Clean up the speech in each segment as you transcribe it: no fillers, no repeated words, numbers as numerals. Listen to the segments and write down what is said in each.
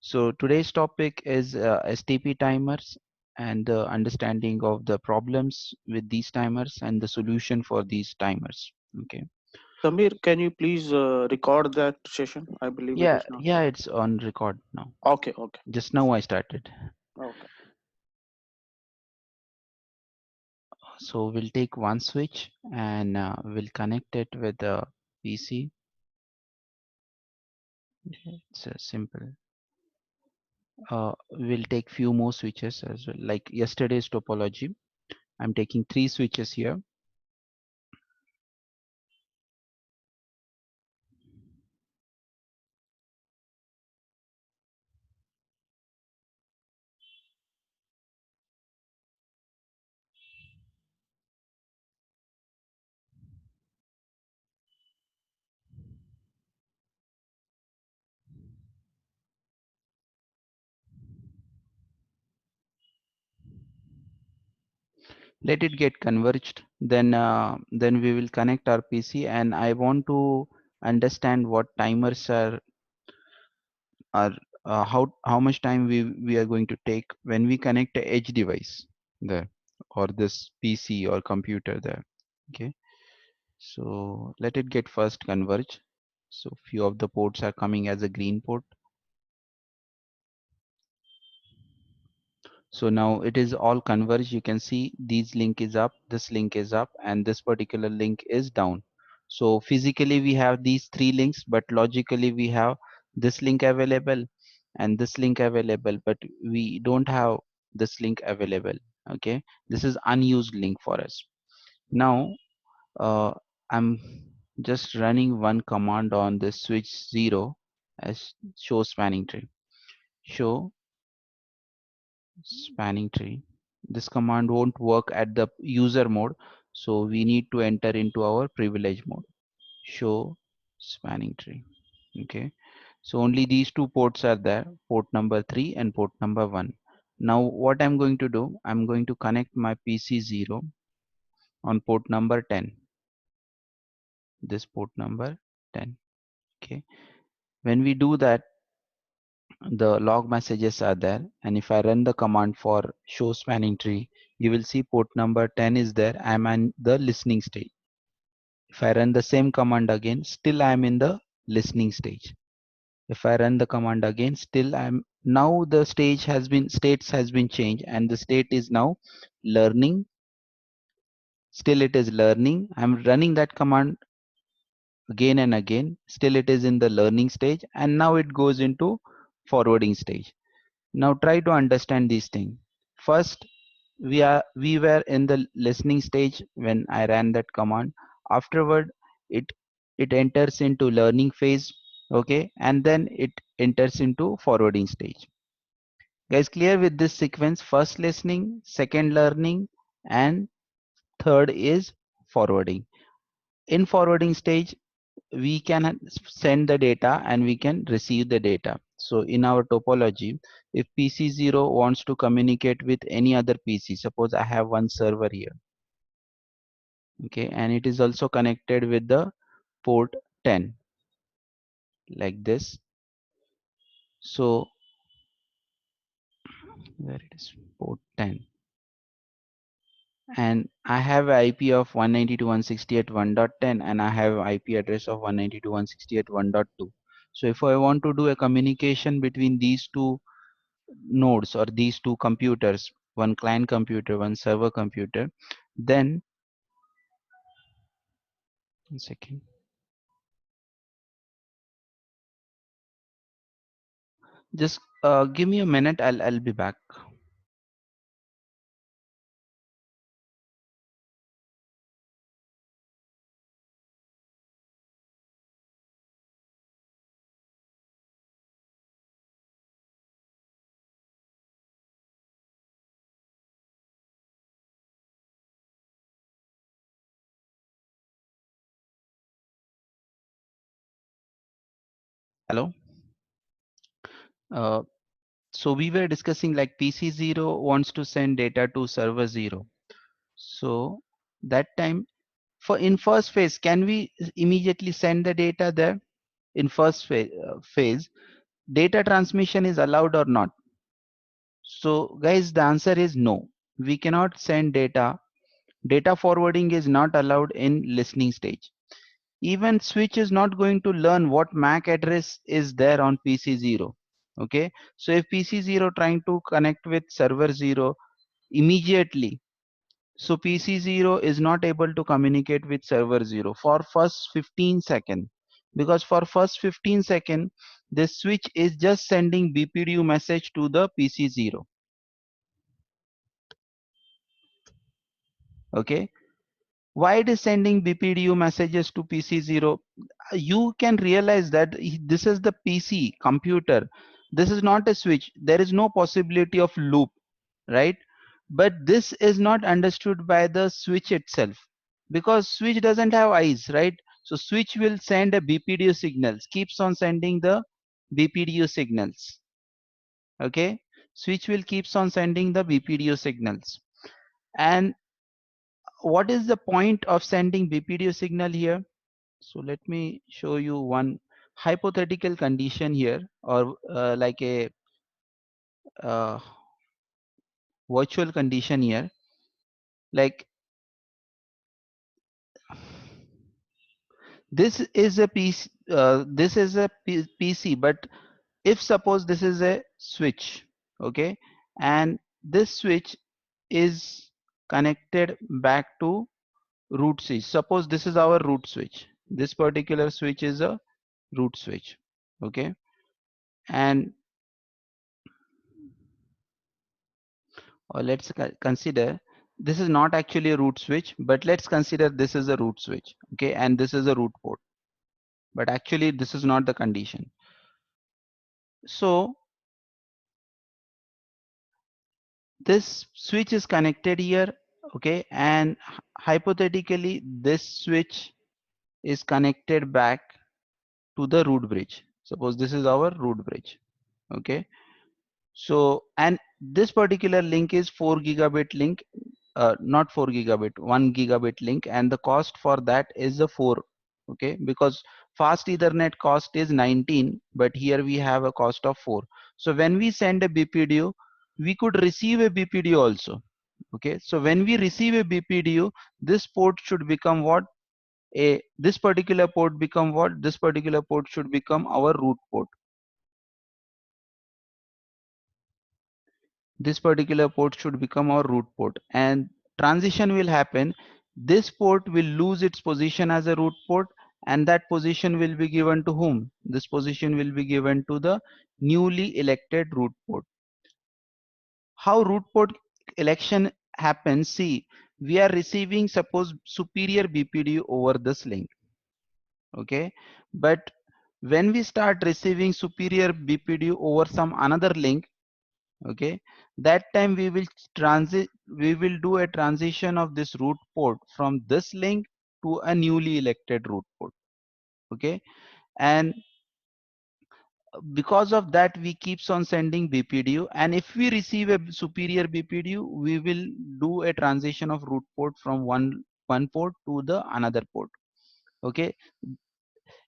So today's topic is STP timers and the understanding of the problems with these timers and the solution for these timers. Okay. Samir, can you please record that session? I believe it Yeah, is not. yeah, it's on record now. Okay, okay, Just now I started. okay. So we'll take one switch and we'll connect it with the PC. Okay, it's simple. We'll take few more switches as well. Like yesterday's topology, I'm taking three switches here. Let it get converged. Then we will connect our PC, and I want to understand what timers are how much time we are going to take when we connect a edge device there, or this PC or computer there. Okay, so let it get first converge. So few of the ports are coming as a green port. So now it is all converged. You can see these link is up, this link is up, and this particular link is down. So physically we have these three links, but logically we have this link available and this link available, but we don't have this link available. Okay, this is unused link for us. Now uh, I'm just running one command on this switch 0 as show spanning tree. Show spanning tree. This command won't work at the user mode, so we need to enter into our privilege mode. Show spanning tree. Okay, so only these two ports are there, port number 3 and port number 1. Now what I'm going to do, I'm going to connect my PC 0 on port number 10, this port number 10. Okay, when we do that, the log messages are there, and if I run the command for show spanning tree, you will see port number 10 is there. I'm in the listening stage. If I run the same command again, still I'm in the listening stage. If I run the command again, still I'm now the states has been changed, and the state is now learning. Still it is learning. I'm running that command again and again, still it is in the learning stage, and now it goes into forwarding stage. Now try to understand these things. First, we were in the listening stage when I ran that command. Afterward, it it enters into learning phase, okay, and then it enters into forwarding stage. Guys, clear with this sequence? First listening, second learning, and third is forwarding. In forwarding stage, we can send the data and we can receive the data. So in our topology, if PC0 wants to communicate with any other PC, suppose I have one server here, okay, and it is also connected with the port 10 like this. So where it is, port 10, and I have IP of 192.168.1.10 and I have IP address of 192.168.1.2. So if I want to do a communication between these two nodes or these two computers, one client computer, one server computer, then one second, just give me a minute, I'll be back. Hello. uh, so we were discussing like PC0 wants to send data to server 0. So that time, for in first phase, can we immediately send the data there? In first phase, data transmission is allowed or not? So guys, the answer is no. We cannot send data. Data forwarding is not allowed in listening stage. Even switch is not going to learn what MAC address is there on PC0. Okay, so if PC0 trying to connect with server 0 immediately, so PC0 is not able to communicate with server 0 for first 15 seconds, because for first 15 seconds this switch is just sending BPDU message to the PC0. Okay, why it is sending BPDU messages to PC0? You can realize that this is the PC computer. This is not a switch. There is no possibility of loop, right? But this is not understood by the switch itself, because switch doesn't have eyes, right? So switch will send a BPDU signals, keeps on sending the BPDU signals. Okay, switch will keeps on sending the BPDU signals. And what is the point of sending BPDU signal here? So let me show you one hypothetical condition here, or like a uh, virtual condition here. Like this is a PC, this is a PC, but if suppose this is a switch, okay, and this switch is connected back to root switch. Suppose this is our root switch. This particular switch is a root switch, okay, and or let's consider this is not actually a root switch, but let's consider this is a root switch, okay, and this is a root port, but actually this is not the condition. So this switch is connected here, okay, and hypothetically this switch is connected back to the root bridge. Suppose this is our root bridge, okay. So, and this particular link is 4 gigabit link, not 4 gigabit, 1 gigabit link, and the cost for that is the 4. Okay, because fast Ethernet cost is 19, but here we have a cost of 4. So when we send a BPDU, we could receive a BPDU also. Okay, so when we receive a BPDU, this port should become what? A this particular port become what? This particular port should become our root port. This particular port should become our root port, and transition will happen. This port will lose its position as a root port, and that position will be given to whom? This position will be given to the newly elected root port. How root port election happens? See, we are receiving suppose superior BPD over this link, okay, but when we start receiving superior BPD over some another link, okay, that time we will transit, we will do a transition of this root port from this link to a newly elected root port, okay, and because of that we keeps on sending BPDU, and if we receive a superior BPDU, we will do a transition of root port from one port to the another port, okay,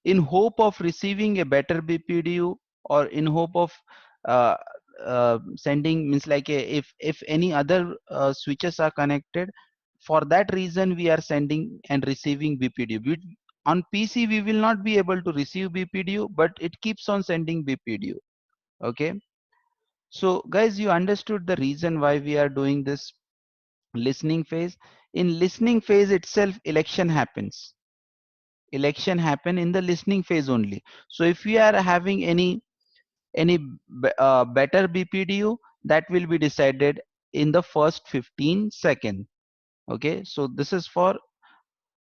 in hope of receiving a better BPDU, or in hope of uh, sending, means like a, if any other switches are connected, for that reason we are sending and receiving BPDU. On PC we will not be able to receive BPDU, but it keeps on sending BPDU. Okay, so guys, you understood the reason why we are doing this listening phase. In listening phase itself, election happen in the listening phase only. So if we are having any better BPDU, that will be decided in the first 15 seconds. Okay, so this is for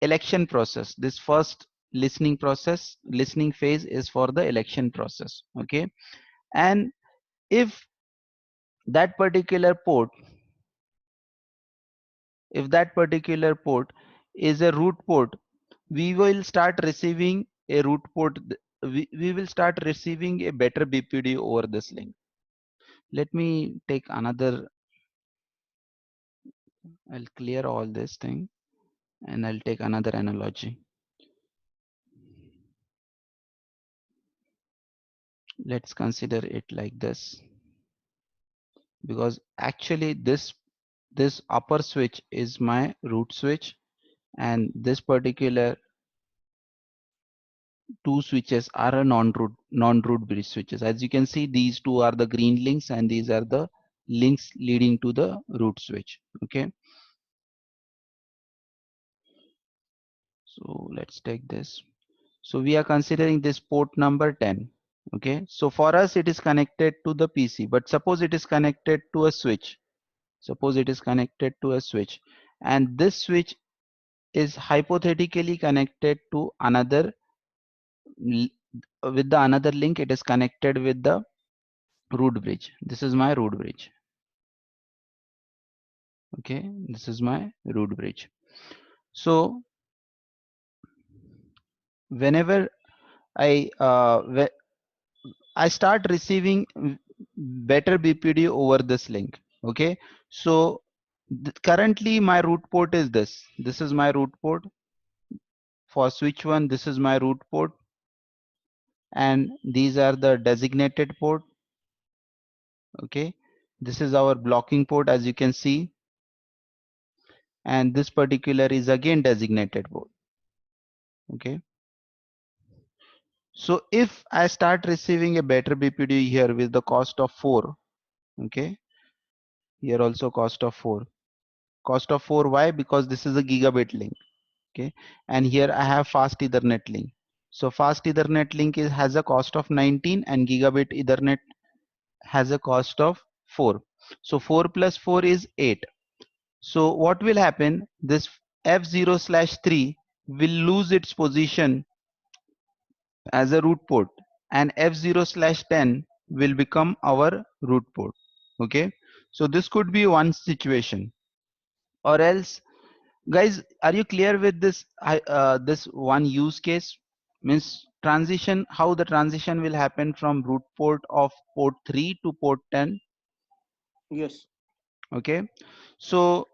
election process. This first listening phase is for the election process. Okay, and if that particular port, if that particular port is a root port, we will start receiving a root port, we will start receiving a better BPD over this link. Let me take another, I'll clear all this thing and I'll take another analogy. Let's consider it like this, because actually this upper switch is my root switch, and this particular two switches are a non-root bridge switches. As you can see, these two are the green links and these are the links leading to the root switch. Okay, so let's take this. So we are considering this port number 10. Okay, so for us it is connected to the PC, but suppose it is connected to a switch. Suppose it is connected to a switch, and this switch is hypothetically connected to another with the another link. It is connected with the root bridge. This is my root bridge. Okay, this is my root bridge. So whenever I start receiving better BPD over this link. Okay, so currently my root port is this. This is my root port for switch 1. This is my root port, and these are the designated port. Okay, this is our blocking port, as you can see, and this particular is again designated port. Okay, so if I start receiving a better BPD here with the cost of 4, okay, here also cost of 4. Cost of 4, why? Because this is a gigabit link. Okay, and here I have fast Ethernet link. So fast Ethernet link has a cost of 19 and gigabit Ethernet has a cost of 4. So 4 plus 4 is 8. So what will happen? This F0/3 will lose its position as a root port, and F0/10 will become our root port. Okay, so this could be one situation, or else, guys, are you clear with this this one use case? Means transition, how the transition will happen from root port of port 3 to port 10. Yes. Okay, so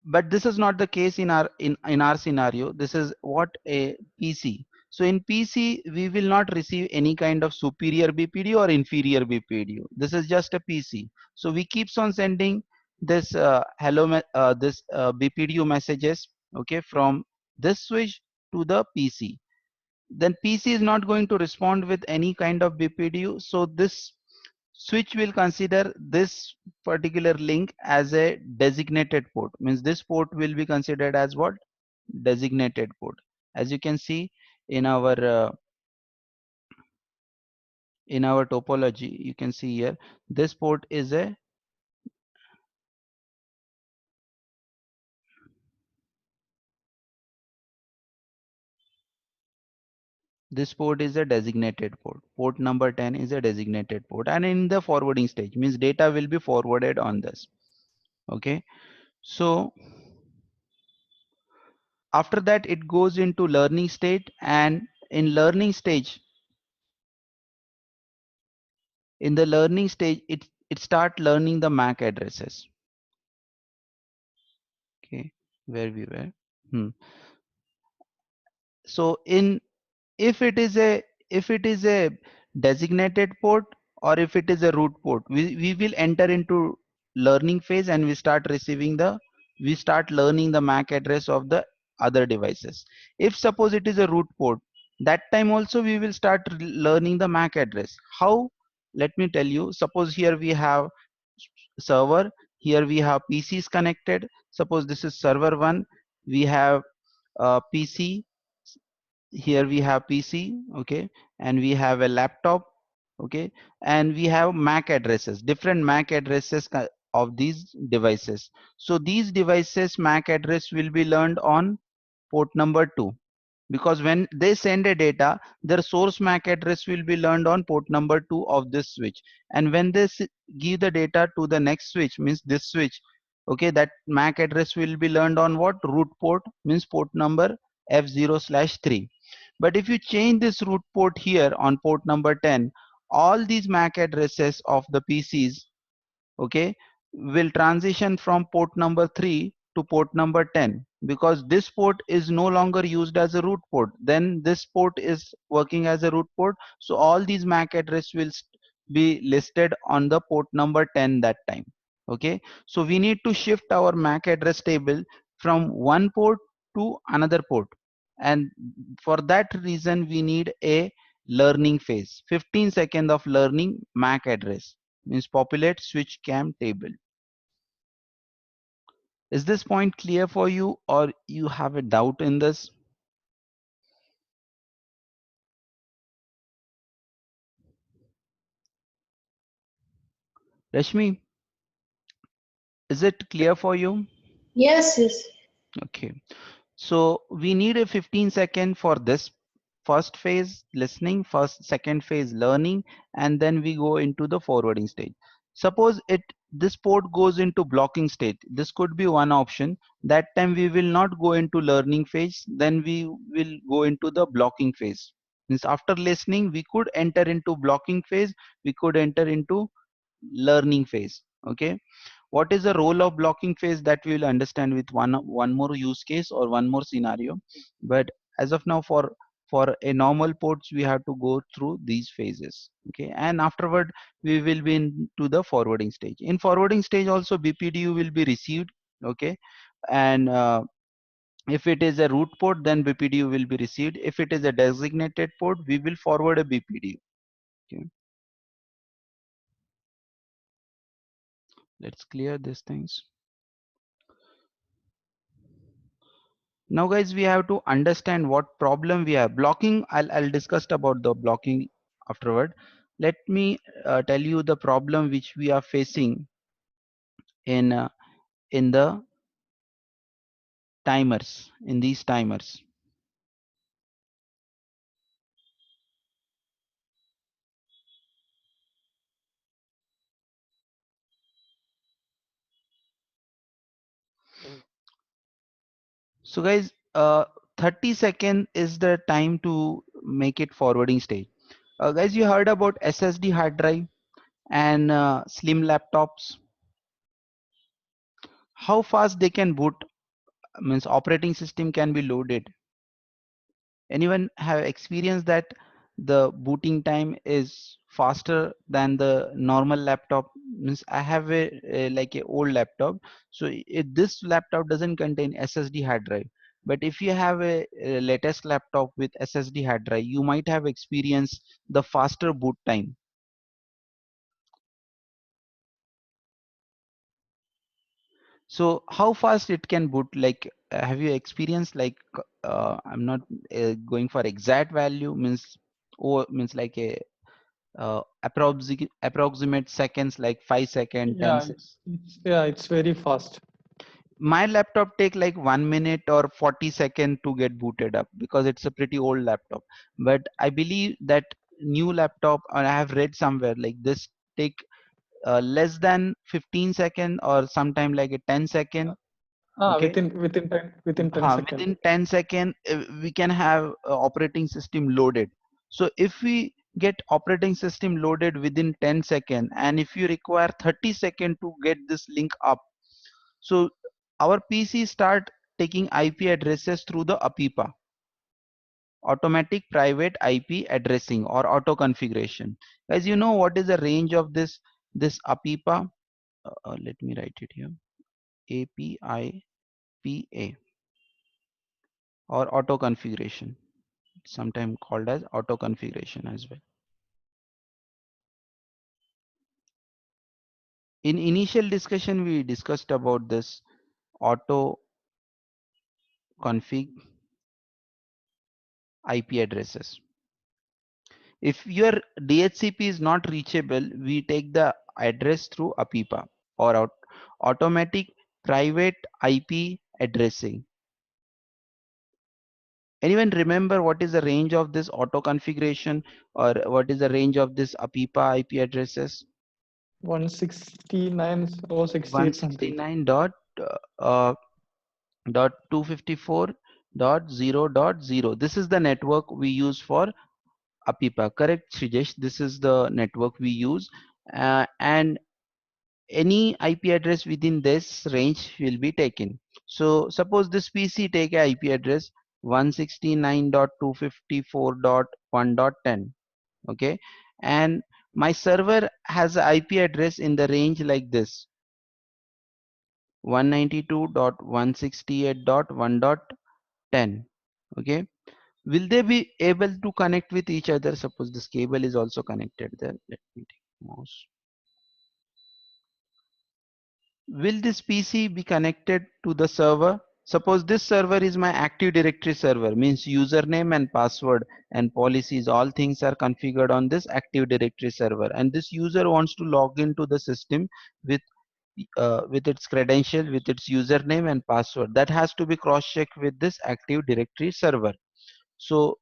but this is not the case in our scenario. This is what a PC. So in PC we will not receive any kind of superior BPD or inferior BPD. This is just a PC, so we keeps on sending this this BPDU messages, okay, from this switch to the PC. Then PC is not going to respond with any kind of BPDU, so this switch will consider this particular link as a designated port. Means this port will be considered as what? Designated port. As you can see in our topology, you can see here this port is a designated port. Port number 10 is a designated port, and in the forwarding stage means data will be forwarded on this. Okay, so after that it goes into learning state, and in learning stage it start learning the MAC addresses. Okay, where we were. Hmm. So in if it is a designated port, or if it is a root port, we will enter into learning phase, and we start learning the MAC address of the other devices. If suppose it is a root port, that time also we will start learning the MAC address. How? Let me tell you. Suppose here we have server, here we have PCs connected. Suppose this is server 1, we have PC, here we have PC, okay, and we have a laptop, okay, and we have MAC addresses, different MAC addresses of these devices. So these devices MAC address will be learned on port number 2, because when they send a data, their source MAC address will be learned on port number 2 of this switch, and when they give the data to the next switch, means this switch, okay, that MAC address will be learned on what? Root port, means port number F0/3. But if you change this root port here on port number 10, all these MAC addresses of the PCs, okay, will transition from port number 3 to port number 10. because this port is no longer used as a root port. Then this port is working as a root port. So all these MAC address will be listed on the port number 10 that time. Okay. So we need to shift our MAC address table from one port to another port. And for that reason, we need a learning phase. 15 seconds of learning MAC address means populate switch cam table. Is this point clear for you, or you have a doubt in this? Rashmi, is it clear for you? Yes, yes. Okay. So we need a 15-second for this first phase listening, first second phase learning, and then we go into the forwarding stage. Suppose it this port goes into blocking state. This could be one option. That time we will not go into learning phase, then we will go into the blocking phase. Means after listening, we could enter into blocking phase, we could enter into learning phase. Okay. What is the role of blocking phase, that we will understand with one more use case or one more scenario. But as of now, for a normal ports, we have to go through these phases. Okay. And afterward we will be into the forwarding stage. In forwarding stage also, BPDU will be received. Okay. And if it is a root port, then BPDU will be received. If it is a designated port, we will forward a BPDU. Okay. Let's clear these things. Now guys, we have to understand what problem we have. Blocking, I'll discuss about the blocking afterward. Let me tell you the problem which we are facing in the timers, in these timers. So guys, 30 second is the time to make it forwarding stage. Guys, you heard about SSD hard drive and slim laptops. How fast they can boot, means operating system can be loaded. Anyone have experienced that the booting time is faster than the normal laptop? Means I have a like a old laptop, so this laptop doesn't contain SSD hard drive. But if you have a latest laptop with SSD hard drive, you might have experienced the faster boot time. So how fast it can boot? Like, have you experienced like I'm not going for exact value, means or means like a approximate seconds, like 5 second, Yeah, it's very fast. my laptop take like 1 minute or 40 second to get booted up because it's a pretty old laptop. But I believe that new laptop, or I have read somewhere like this, take less than 15 second or sometime like a 10 second. Okay. Within 10 seconds. Within 10 seconds we can have operating system loaded. So if we get operating system loaded within 10 seconds, and if you require 30 seconds to get this link up, so our PC start taking IP addresses through the APIPA, automatic private IP addressing or auto configuration. As you know, what is the range of this APIPA? Let me write it here. APIPA or auto configuration, sometimes called as auto configuration as well. In initial discussion, we discussed about this auto config IP addresses. If your DHCP is not reachable, we take the address through APIPA or automatic private IP addressing. Anyone remember what is the range of this auto configuration, or what is the range of this APIPA IP addresses? 169 or 68 something. 169 dot 254 dot 0 dot 0. This is the network we use for APIPA. Correct, Shijesh? This is the network we use, and any IP address within this range will be taken. So suppose this PC take a IP address 169.254.1.10. Okay, and my server has a IP address in the range like this: 192.168.1.10. Okay, will they be able to connect with each other? Suppose this cable is also connected there. Let me take mouse. Will this PC be connected to the server? Suppose this server is my Active Directory server, means username and password and policies, all things are configured on this Active Directory server, and this user wants to log into the system with with its credential, with its username and password. That has to be cross-checked with this Active Directory server. So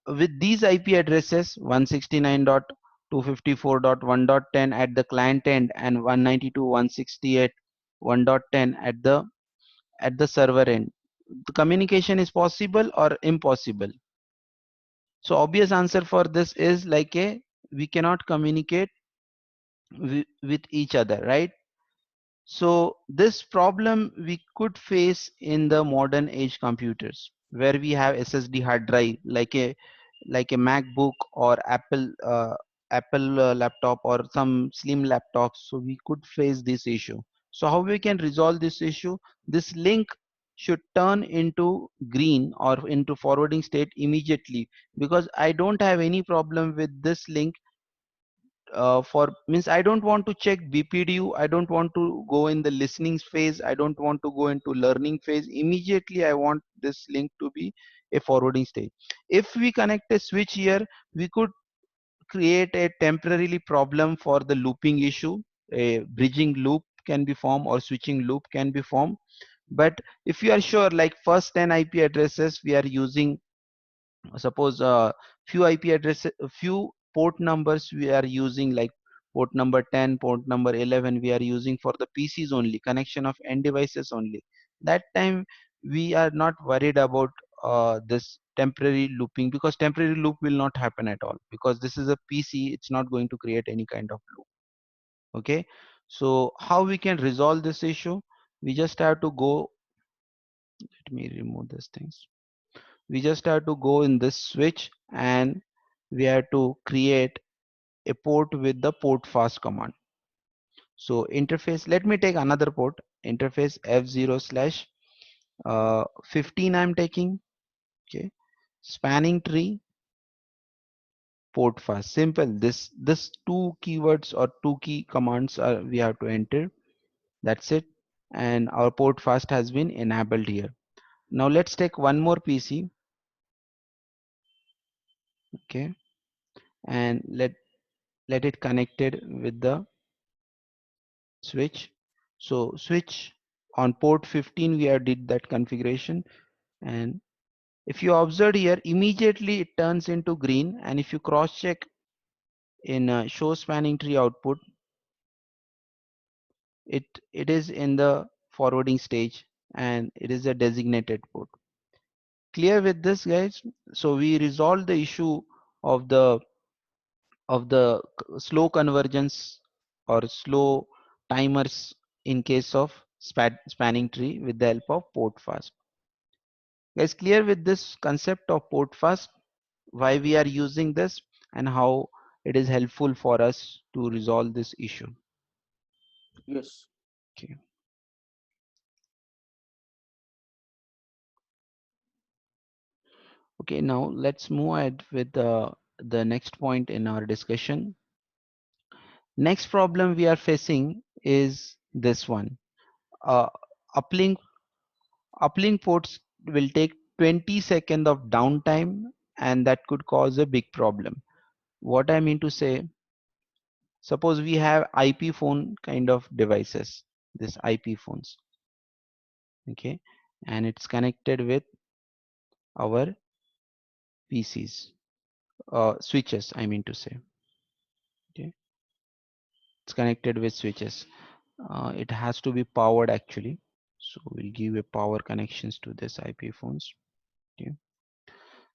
with these IP addresses 169.254.1.10 at the client end and 192.168.1.10 at the server end, the communication is possible or impossible? So obvious answer for this is like a we cannot communicate with each other, right? So this problem we could face in the modern age computers where we have SSD hard drive like a MacBook or Apple laptop or some slim laptops. So we could face this issue. So how we can resolve this issue? This link should turn into green or into forwarding state immediately, because I don't have any problem with this link. For means I don't want to check BPDU, I don't want to go in the listening phase, I don't want to go into learning phase. Immediately I want this link to be a forwarding stage. If we connect a switch here, we could create a temporarily problem for the looping issue. A bridging loop can be formed or switching loop can be formed. But if you are sure, like first 10 IP addresses we are using, suppose few IP addresses, few port numbers we are using, like port number 10, port number 11 we are using for the PCs only, connection of end devices only. That time we are not worried about this temporary looping, because temporary loop will not happen at all, because this is a PC, it's not going to create any kind of loop. Okay, so how we can resolve this issue? We just have to go, let me remove these things. We just have to go in this switch and we have to create a port with the port fast command. So interface, let me take another port, interface F0 slash 15 I'm taking. Okay, spanning tree port fast, simple. This two keywords or two key commands are we have to enter. That's it, and our port fast has been enabled here. Now let's take one more PC. Okay, and let it connected with the switch. So switch on port 15 we have did that configuration, and if you observe here, immediately it turns into green, and if you cross check in show spanning tree output, it is in the forwarding stage and it is a designated port. Clear with this, guys? So we resolved the issue of the slow convergence or slow timers in case of spanning tree with the help of port fast. Guys, clear with this concept of port fast, why we are using this and how it is helpful for us to resolve this issue? Yes. Okay. Okay, now let's move ahead with the next point in our discussion. Next problem we are facing is this one. Uh, uplink uplink ports will take 20 seconds of downtime, and that could cause a big problem. What I mean to say, suppose we have IP phone kind of devices, this IP phones, okay, and it's connected with our PCs, switches, I mean to say, okay, it's connected with switches. It has to be powered actually, so we'll give a power connections to this IP phones. Okay.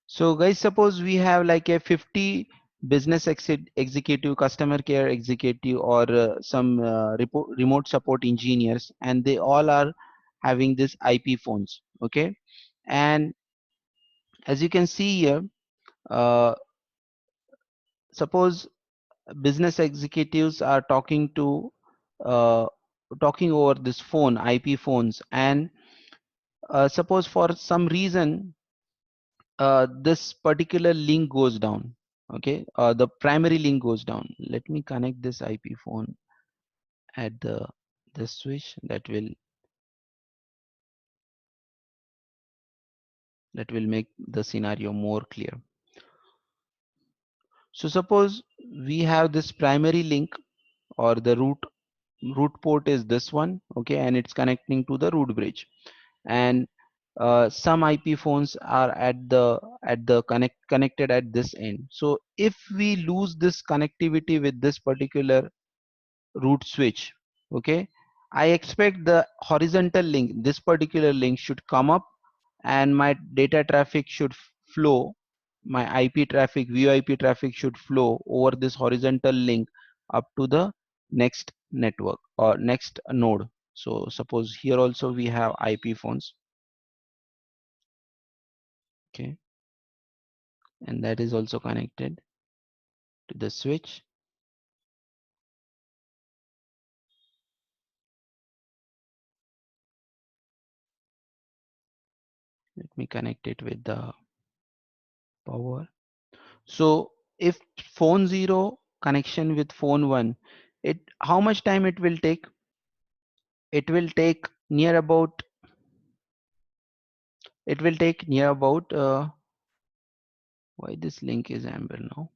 So guys, suppose we have like a 50 business executive, customer care executive, or some remote support engineers, and they all are having this IP phones. Okay, and as you can see here, uh, suppose business executives are uh, talking over this phone, IP phones, and suppose for some reason this particular link goes down. Okay, the primary link goes down. Let me connect this IP phone at the switch. That will make the scenario more clear. So suppose we have this primary link, or the root port is this one. Okay, and it's connecting to the root bridge, and some IP phones are at the connected at this end. So if we lose this connectivity with this particular root switch, okay, I expect the horizontal link, this particular link should come up, and my data traffic should flow, my IP traffic, VoIP traffic should flow over this horizontal link up to the next network or next node. So suppose here also we have IP phones. Okay, and that is also connected to the switch. Let me connect it with the power. So if phone 0 connection with phone 1, it how much time it will take? It will take near about it will take near about why this link is amber now?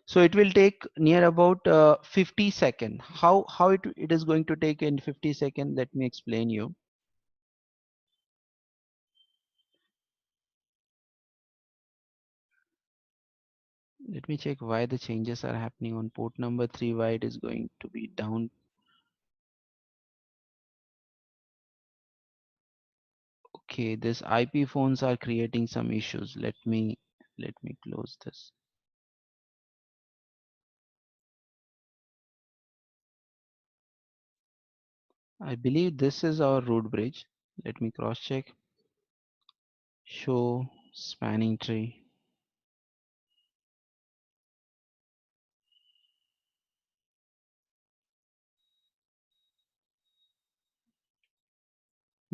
So it will take near about 50 second. How it is going to take in 50 second? Let me explain you. Let me check why the changes are happening on port number 3, why it is going to be down. Okay, this IP phones are creating some issues. Let me close this. I believe this is our root bridge. Let me cross check. Show spanning tree.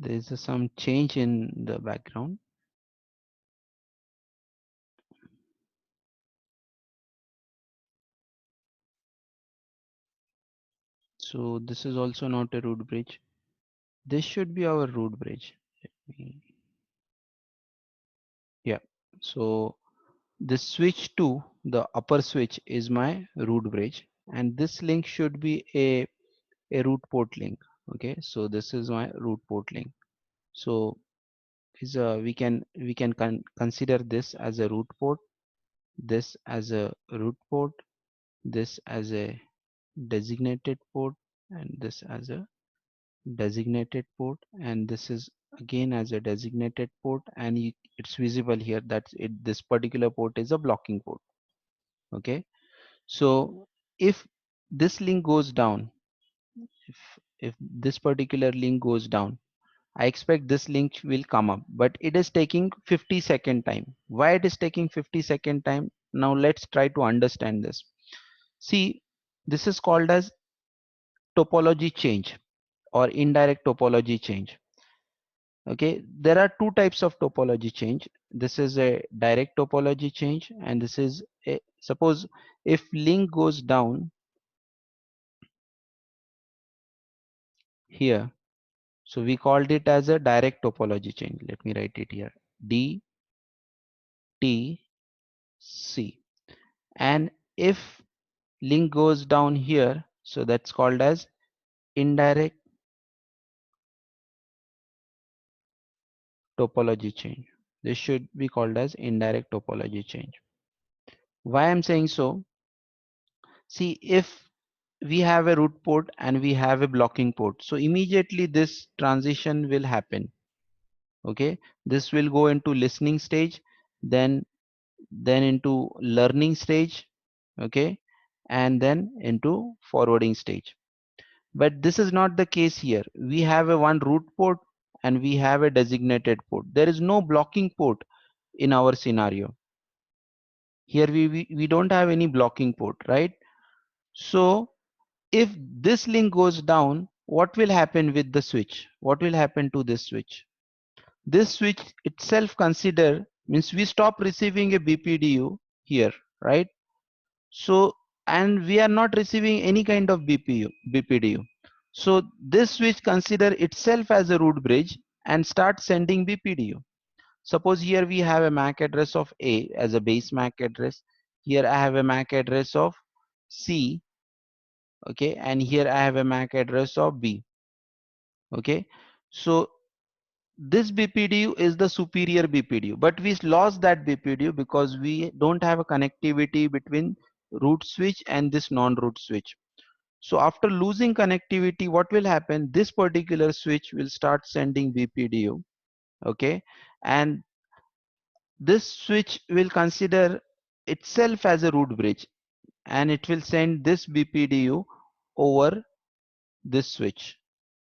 There is some change in the background. So this is also not a root bridge. This should be our root bridge. Yeah. So this switch to the upper switch is my root bridge, and this link should be a root port link. Okay, so this is my root port link. So is we can consider this as a root port, this as a root port, this as a designated port, and this as a designated port, and this is again as a designated port, and it's visible here that this particular port is a blocking port. Okay, so if this link goes down, if this particular link goes down, I expect this link will come up, but it is taking 50-second time. Why it is taking 50-second time? Now let's try to understand this. See, this is called as topology change or indirect topology change. Okay, there are two types of topology change. This is a direct topology change, and this is a, suppose if link goes down here, so we called it as a direct topology change. Let me write it here, DTC. And if link goes down here, so that's called as indirect topology change. This should be called as indirect topology change. Why I'm saying so? See, if we have a root port and we have a blocking port, so immediately this transition will happen. Okay, this will go into listening stage, then into learning stage. Okay, and then into forwarding stage. But this is not the case here. We have a one root port and we have a designated port. There is no blocking port in our scenario. Here we don't have any blocking port, right? So if this link goes down, what will happen with the switch? What will happen to this switch? This switch itself consider means we stop receiving a BPDU here, right? So, and we are not receiving any kind of BPDU. So this switch consider itself as a root bridge and start sending BPDU. Suppose here we have a MAC address of A as a base MAC address. Here I have a MAC address of C, okay, and here I have a MAC address of B, okay. So this BPDU is the superior BPDU, but we lost that BPDU because we don't have a connectivity between root switch and this non-root switch. So after losing connectivity, what will happen? This particular switch will start sending BPDU, okay, and this switch will consider itself as a root bridge and it will send this BPDU over this switch.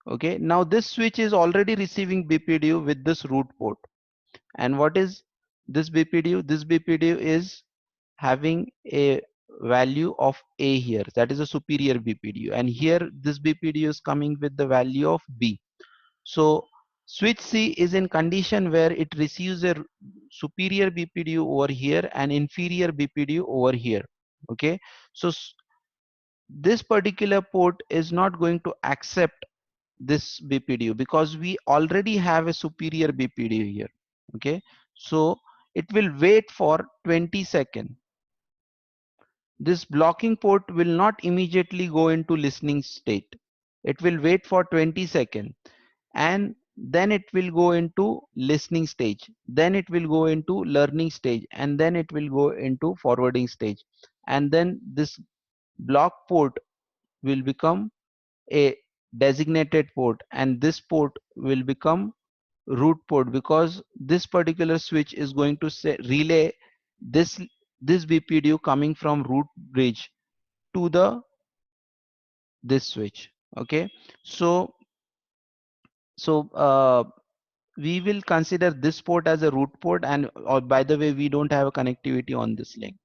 Okay, now this switch is already receiving BPDU with this root port. And what is this BPDU? This BPDU is having a value of A here, that is a superior BPDU, and here this BPDU is coming with the value of B. So switch C is in condition where it receives a superior BPDU over here and inferior BPDU over here. Okay, so this particular port is not going to accept this BPDU because we already have a superior BPDU here. Okay, so it will wait for 20 seconds. This blocking port will not immediately go into listening state. It will wait for 20 seconds and then it will go into listening stage. Then it will go into learning stage and then it will go into forwarding stage. And then this block port will become a designated port and this port will become root port because this particular switch is going to say relay this this BPDU coming from root bridge to the this switch. Okay, so so we will consider this port as a root port and or by the way we don't have a connectivity on this link.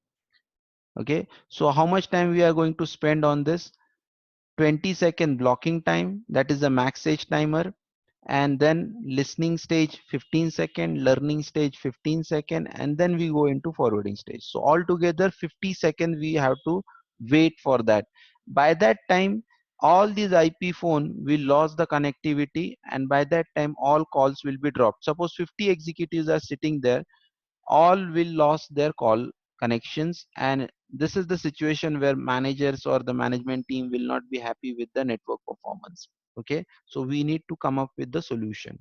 Okay, so how much time we are going to spend on this? 20-second blocking time, that is the max age timer, and then listening stage 15 second, learning stage 15 second, and then we go into forwarding stage. So altogether 50 seconds we have to wait for that. By that time all these IP phone will lose the connectivity and by that time all calls will be dropped. Suppose 50 executives are sitting there, all will lose their call connections, and this is the situation where managers or the management team will not be happy with the network performance. Okay, so we need to come up with the solution.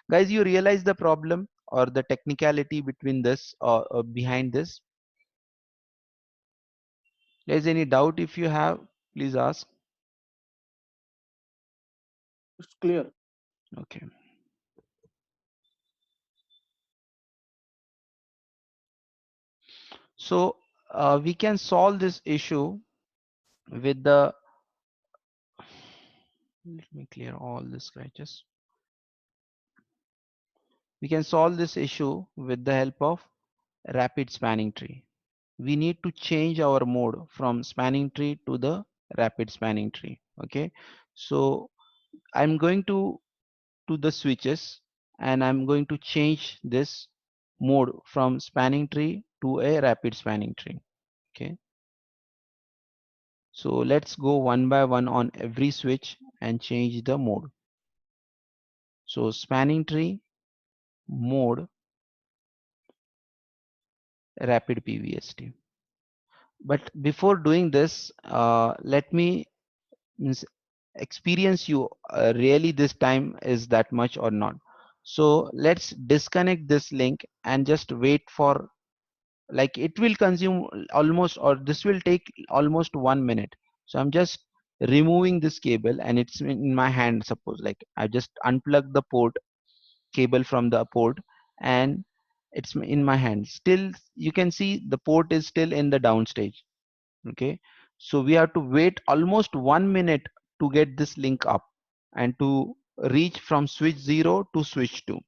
Guys, you realize the problem or the technicality between this behind this? There's any doubt? If you have, please ask. It's clear. Okay, so we can solve this issue with the, let me clear all the scratches. We can solve this issue with the help of rapid spanning tree. We need to change our mode from spanning tree to the rapid spanning tree. Okay, so I'm going to the switches and I'm going to change this mode from spanning tree to a rapid spanning tree. Okay, so let's go one by one on every switch and change the mode. So spanning tree mode rapid PVST. But before doing this, let me means experience you really this time is that much or not. So let's disconnect this link and just wait for, like, it will consume almost, or this will take almost 1 minute. So I'm just removing this cable and it's in my hand. Suppose like I just unplug the port cable from the port and it's in my hand. Still you can see the port is still in the down stage. Okay, so we have to wait almost 1 minute to get this link up and to reach from switch 0 to switch 2.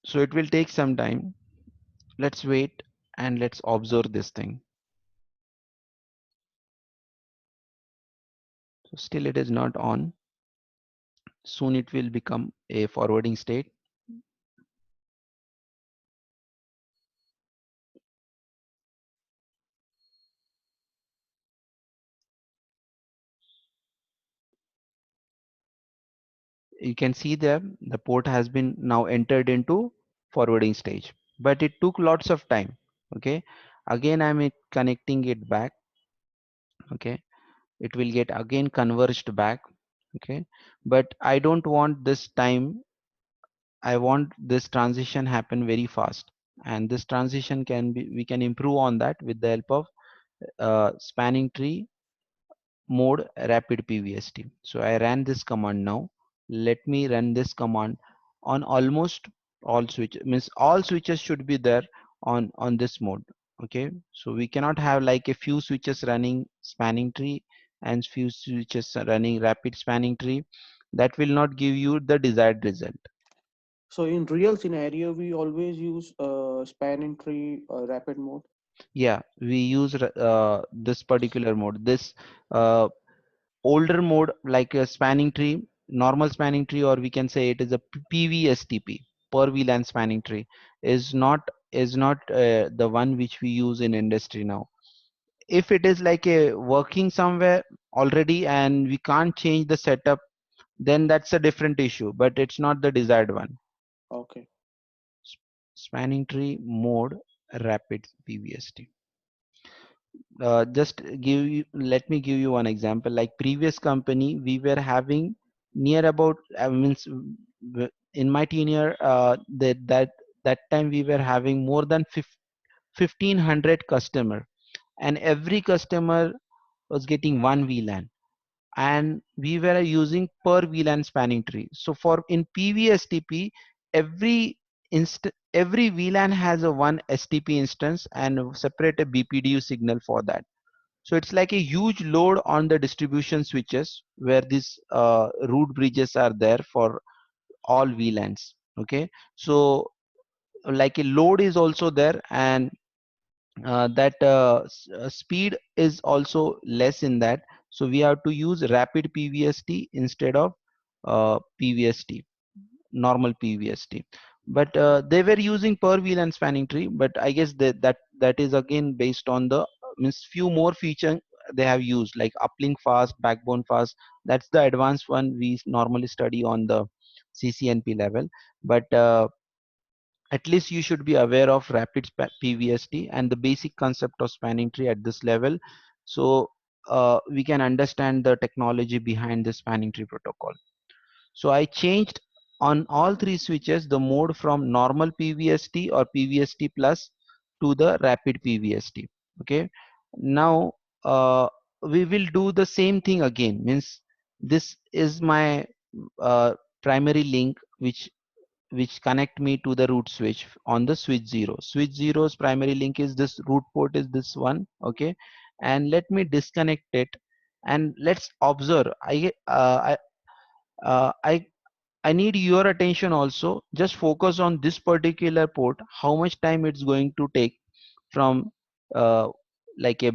So it will take some time. Let's wait and let's observe this thing. So still it is not on. Soon it will become a forwarding state. You can see there the port has been now entered into forwarding stage, but it took lots of time. Okay, again I'm connecting it back. Okay, it will get again converged back. Okay, but I don't want this time. I want this transition happen very fast, and this transition can be, we can improve on that with the help of spanning tree mode rapid pvst. So I ran this command. Now let me run this command on almost all switches, means all switches should be there on this mode. Okay, so we cannot have like a few switches running spanning tree and few switches running rapid spanning tree. That will not give you the desired result. So in real scenario, we always use spanning tree rapid mode. Yeah, we use this particular mode, this uh, older mode like a spanning tree, normal spanning tree, or we can say it is a PVSTP, per VLAN spanning tree, is not the one which we use in industry now. If it is like a working somewhere already and we can't change the setup, then that's a different issue, but it's not the desired one. Okay. Spanning tree mode rapid PVST. Just let me give you one example. Like previous company we were having near about means in my tenure, that time we were having more than 1500 customer, and every customer was getting one VLAN, and we were using per VLAN spanning tree. So for in PVSTP, every every VLAN has a one STP instance and separate a BPDU signal for that. So it's like a huge load on the distribution switches where these root bridges are there for all VLANs. Okay, so like a load is also there, and that speed is also less in that. So we have to use rapid PVST instead of PVST, normal PVST. But they were using per VLAN spanning tree, but I guess that is again based on the means few more feature they have used, like uplink fast, backbone fast. That's the advanced one we normally study on the CCNP level. But at least you should be aware of rapid PVST and the basic concept of spanning tree at this level. So we can understand the technology behind the spanning tree protocol. So I changed on all three switches the mode from normal PVST or PVST plus to the rapid PVST. Okay. Now we will do the same thing again. Means this is my primary link which connect me to the root switch on the switch 0. Switch zero's primary link is this, root port is this one. Okay, and let me disconnect it and let's observe. I I need your attention also. Just focus on this particular port, how much time it's going to take from uh, like a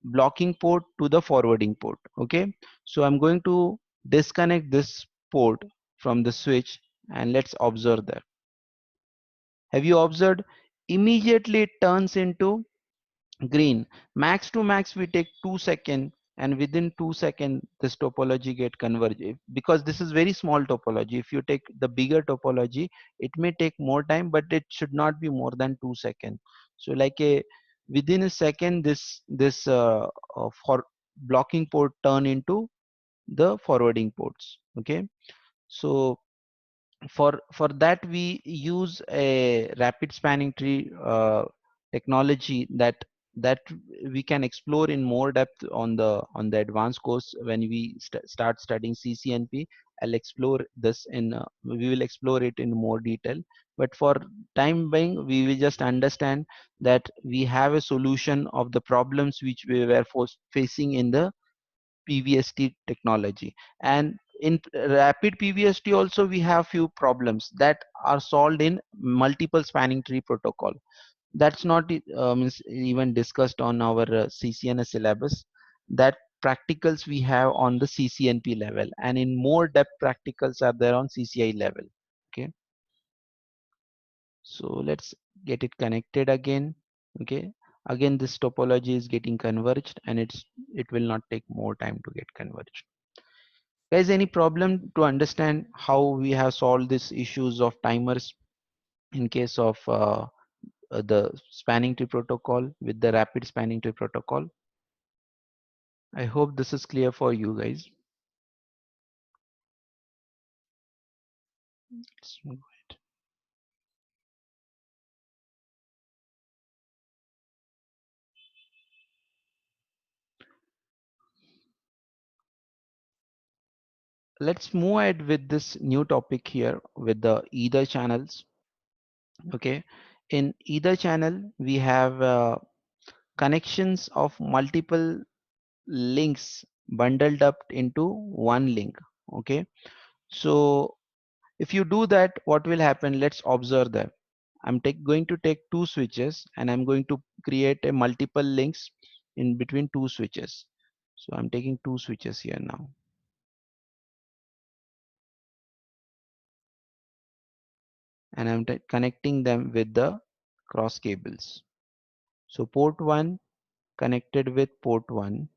blocking port to the forwarding port. Okay, so I'm going to disconnect this port from the switch and let's observe that. Have you observed? Immediately it turns into green. Max to max we take 2 seconds, and within 2 seconds this topology get converged. Because this is very small topology. If you take the bigger topology, it may take more time, but it should not be more than 2 seconds. So like a within a second this for blocking port turn into the forwarding ports. Okay, so for that we use a rapid spanning tree technology that we can explore in more depth on the advanced course when we start studying CCNP. I'll explore this in we will explore it in more detail, but for time being we will just understand that we have a solution of the problems which we were facing in the PVST technology. And in rapid PVST also we have few problems that are solved in multiple spanning tree protocol. That's not means even discussed on our CCNS syllabus. That practicals we have on the CCNP level, and in more depth practicals are there on CCI level. Okay, so let's get it connected again. Okay, again this topology is getting converged, and it will not take more time to get converged. Guys, any problem to understand how we have solved these issues of timers in case of the spanning tree protocol with the rapid spanning tree protocol? I hope this is clear for you guys. Let's move it. Let's move ahead with this new topic here with the either channels. Okay, in either channel we have connections of multiple links bundled up into one link. Okay, so if you do that, what will happen? Let's observe that. Going to take two switches, and I'm going to create a multiple links in between two switches. So I'm taking two switches here now, and I'm connecting them with the cross cables. So port 1 connected with port 1,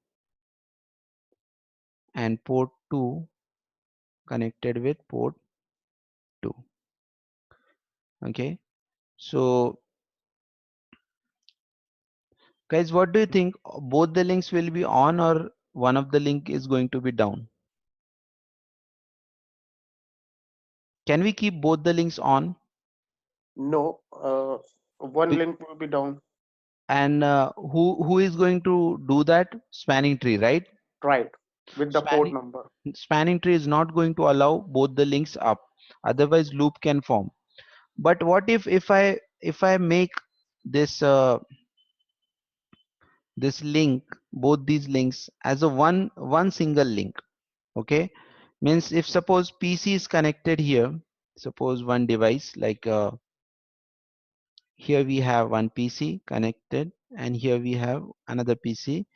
and port 2 connected with port 2. Okay, so guys, what do you think? Both the links will be on, or one of the link is going to be down? Can we keep both the links on? No, one link will be down. And who is going to do that? Spanning tree, right? Right, with the port Spanning number. spanning tree is not going to allow both the links up, otherwise loop can form. But what if I make this this link, both these links as a one single link? Okay, means if suppose PC is connected here, suppose one device like here we have one PC connected, and here we have another PC.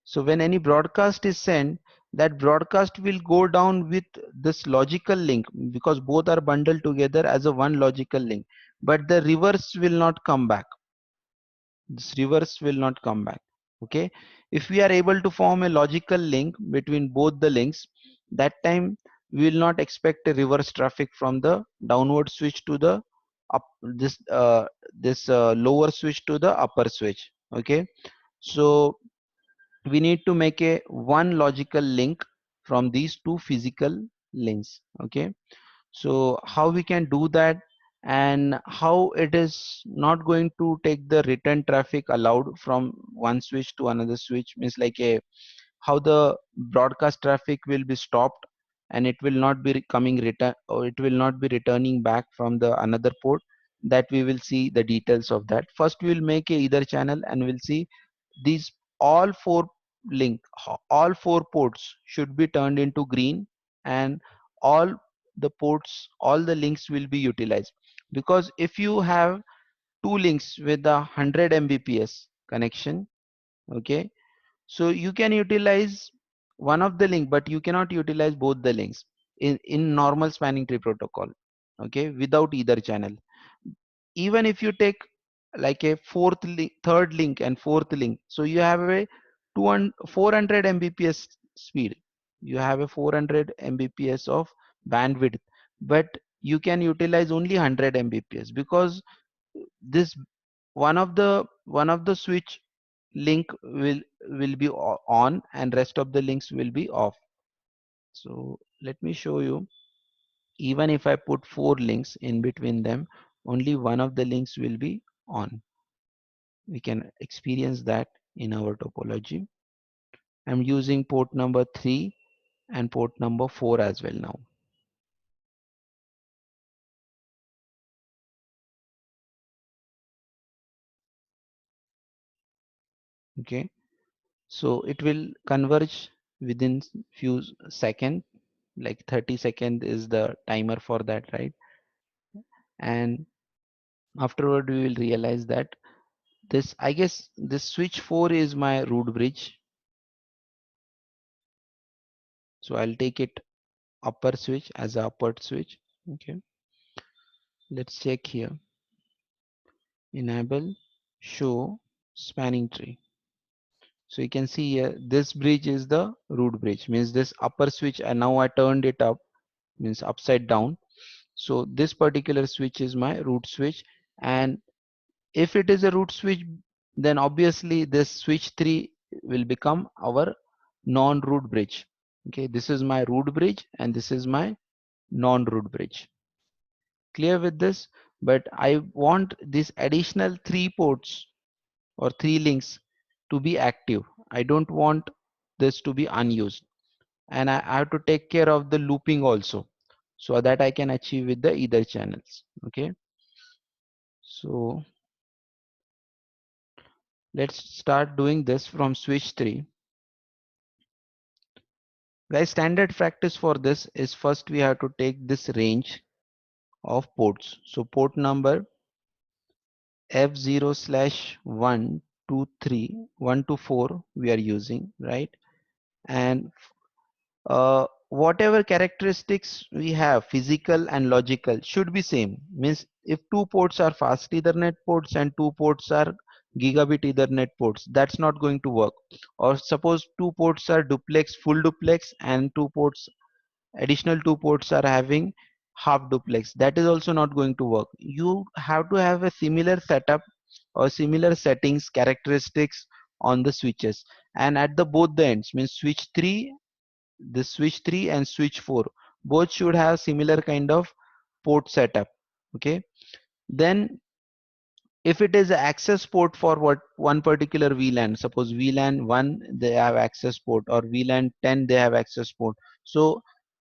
So when any broadcast is sent, that broadcast will go down with this logical link, because both are bundled together as a one logical link. But the reverse will not come back. This reverse will not come back. Okay. If we are able to form a logical link between both the links, that time we will not expect a reverse traffic from the downward switch to the up this lower switch to the upper switch. Okay. So we need to make a one logical link from these two physical links. Okay, so how we can do that, and how it is not going to take the return traffic allowed from one switch to another switch, means like a how the broadcast traffic will be stopped, and it will not be coming return, or it will not be returning back from the another port. That we will see the details of that. First we will make a either channel, and we'll see these all four all four ports should be turned into green, and all the ports, all the links will be utilized. Because if you have two links with a 100 mbps connection, okay, so you can utilize one of the link, but you cannot utilize both the links in normal spanning tree protocol. Okay, without either channel. Even if you take like a third link and fourth link, so you have a 400 mbps speed, you have a 400 mbps of bandwidth, but you can utilize only 100 mbps, because this one of the switch link will be on, and rest of the links will be off. So let me show you. Even if I put four links in between them, only one of the links will be on. We can experience that in our topology. I'm using port number 3 and port number 4 as well now. Okay, so it will converge within few seconds, like 30 second is the timer for that, right? And afterward we will realize that this, I guess this switch 4 is my root bridge. So I'll take it upper switch as a upper switch. Okay, let's check here. Enable show spanning tree. So you can see here this bridge is the root bridge, means this upper switch, and now I turned it up, means upside down. So this particular switch is my root switch, and if it is a root switch, then obviously this switch 3 will become our non-root bridge. Okay, this is my root bridge and this is my non-root bridge. Clear with this? But I want this additional 3 ports or 3 links to be active. I don't want this to be unused, and I have to take care of the looping also, so that I can achieve with the either channels. Okay, so let's start doing this from switch 3. Guys, standard practice for this is first we have to take this range of ports. So port number F0 slash 1 2 3 1 to 4 we are using, right? And whatever characteristics we have, physical and logical, should be same. Means if 2 ports are fast Ethernet ports and 2 ports are gigabit Ethernet ports, that's not going to work. Or suppose 2 ports are duplex, full duplex, and 2 ports, additional 2 ports are having half duplex, that is also not going to work. You have to have a similar setup or similar settings characteristics on the switches, and at the both the ends, means switch 3, the switch 3 and switch 4, both should have similar kind of port setup. Okay, then if it is a access port for what one particular VLAN, suppose VLAN 1 they have access port, or VLAN 10 they have access port, so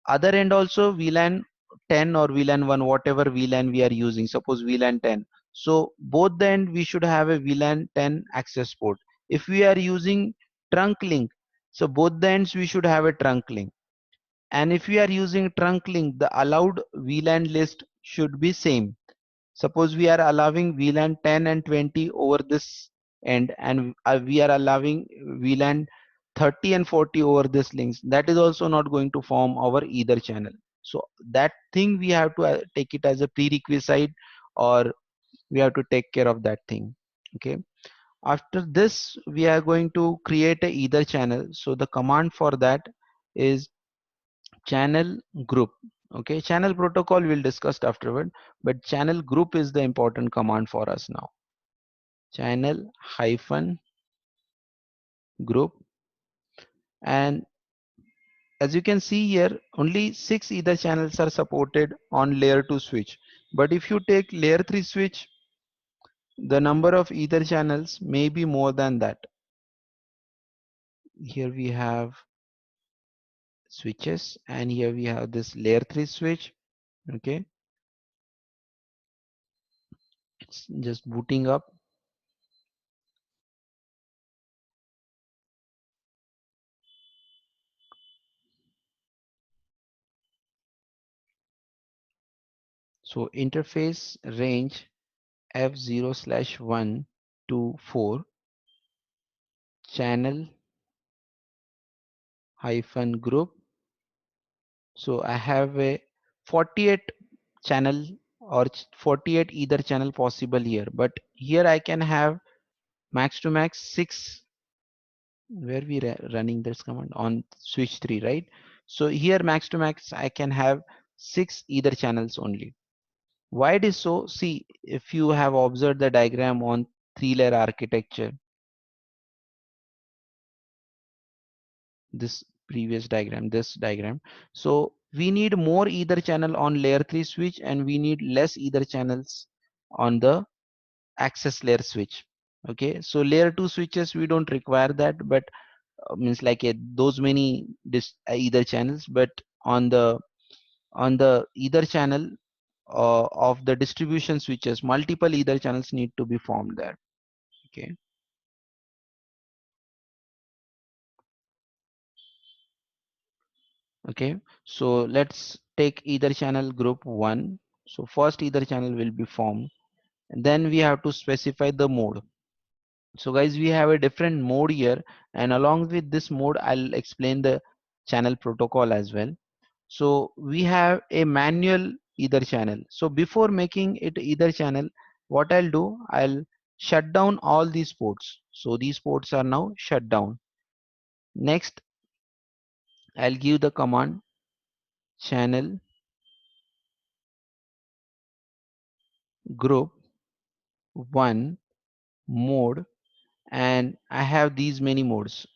other end also VLAN 10 or VLAN 1, whatever VLAN we are using, suppose VLAN 10, so both the end we should have a VLAN 10 access port. If we are using trunk link, so both the ends we should have a trunk link. And if we are using trunk link, the allowed VLAN list should be same. Suppose we are allowing VLAN 10 and 20 over this end, and we are allowing VLAN 30 and 40 over this links, that is also not going to form our either channel. So that thing we have to take it as a prerequisite, or we have to take care of that thing. Okay, after this we are going to create a either channel. So the command for that is channel group. Okay, channel protocol we'll discuss afterward, but channel group is the important command for us now. Channel hyphen group. And as you can see here, only 6 ether channels are supported on layer 2 switch, but if you take layer 3 switch, the number of ether channels may be more than that. Here we have switches, and here we have this layer 3 switch. Okay, it's just booting up. So interface range F0 slash 1 to 4, channel hyphen group. So I have a 48 channel or 48 either channel possible here, but here I can have max to max 6. Where we running this command on switch 3, right? So here max to max I can have 6 either channels only. Why it is so? See, if you have observed the diagram on 3-layer architecture, this previous diagram, this diagram, so we need more either channel on layer 3 switch, and we need less either channels on the access layer switch. Okay, so layer 2 switches we don't require that, but means like those many either channels, but on the either channel of the distribution switches, multiple either channels need to be formed there. Okay, Okay, so let's take either channel group 1. So first either channel will be formed, and then we have to specify the mode. So guys, we have a different mode here, and along with this mode I'll explain the channel protocol as well. So we have a manual either channel. So before making it either channel, what I'll do, I'll shut down all these ports. So these ports are now shut down. Next, I'll give the command channel group 1 mode, and I have these many modes,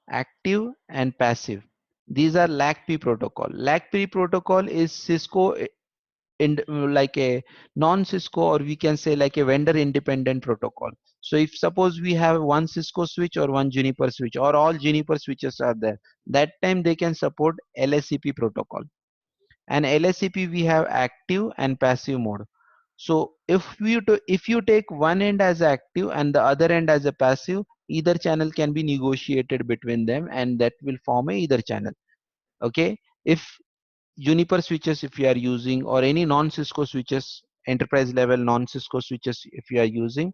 active and passive. These are LACP protocol. LACP protocol is Cisco in like a non-Cisco, or we can say like a vendor independent protocol. So if suppose we have one Cisco switch or one Juniper switch, or all Juniper switches are there, that time they can support LSCP protocol. And LSCP we have active and passive mode. So if you take one end as active and the other end as a passive, either channel can be negotiated between them, and that will form a either channel. Okay, if Juniper switches if you are using, or any non-Cisco switches, enterprise level non-Cisco switches if you are using,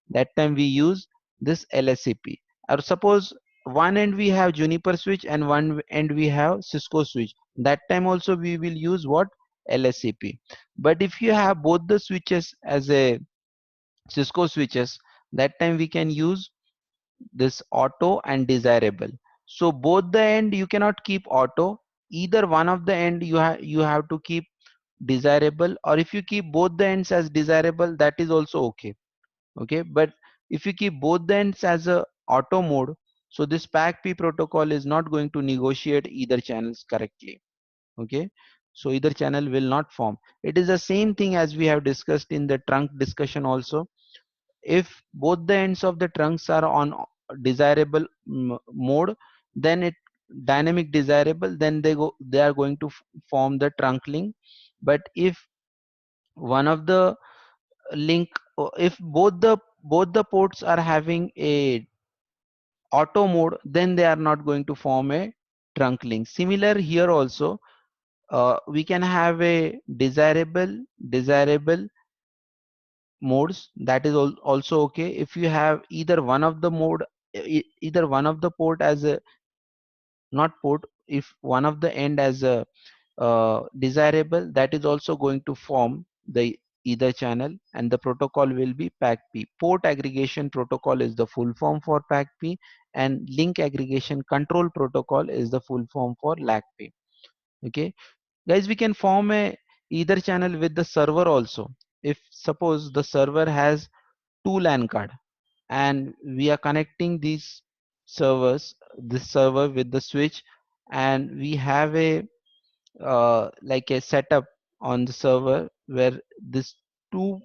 that time we use this LSCP. Or suppose one end we have Juniper switch and one end we have Cisco switch, that time also we will use what, LSCP. But if you have both the switches as a Cisco switches, that time we can use this auto and desirable. So both the end you cannot keep auto, either one of the end you have to keep desirable, or if you keep both the ends as desirable, that is also okay. Okay, but if you keep both the ends as a auto mode, so this PAC-P protocol is not going to negotiate either channels correctly. Okay, so either channel will not form. It is the same thing as we have discussed in the trunk discussion also. If both the ends of the trunks are on desirable mode, then it dynamic desirable, then they are going to form the trunk link. But if one of the link, if both the ports are having a auto mode, then they are not going to form a trunk link. Similar here also, we can have a desirable modes, that is also okay. If you have either one of the mode, either one of the port as a, not port, if one of the end as a desirable, that is also going to form the either channel, and the protocol will be PAC-P. Port aggregation protocol is the full form for PAC-P, and link aggregation control protocol is the full form for LACP. Okay, guys, we can form a either channel with the server also. If suppose the server has two LAN card, and we are connecting these servers, this server with the switch, and we have a like a setup on the server where this two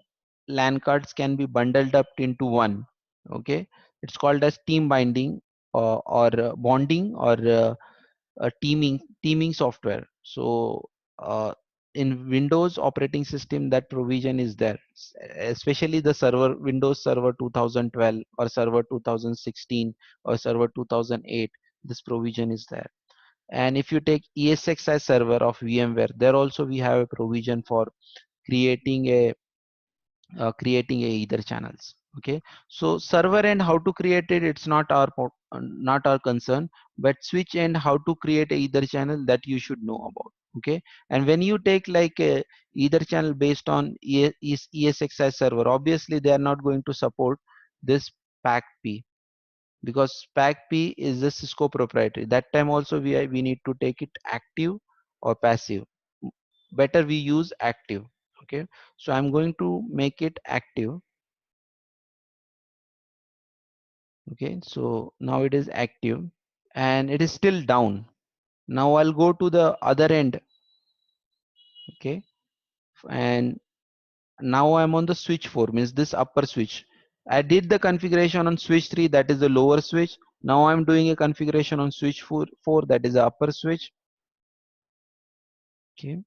LAN cards can be bundled up into one. Okay, it's called as team binding, or bonding, or teaming software. So in Windows operating system, that provision is there, especially the server Windows Server 2012 or Server 2016 or Server 2008. This provision is there. And if you take ESXi server of VMware, there also we have a provision for creating a creating a either channels. Okay, so server end how to create it, it's not our not our concern, but switch end how to create a either channel, that you should know about. Okay, and when you take like a either channel based on ESXi server, obviously they are not going to support this PAC-P, because PAC-P is the Cisco proprietary. That time also we need to take it active or passive. Better we use active. Okay, so I'm going to make it active. Okay, so now it is active, and it is still down. Now I'll go to the other end. Okay, and now I'm on the switch 4, means this upper switch. I did the configuration on switch 3, that is the lower switch. Now I'm doing a configuration on switch 4, that is the upper switch. Okay,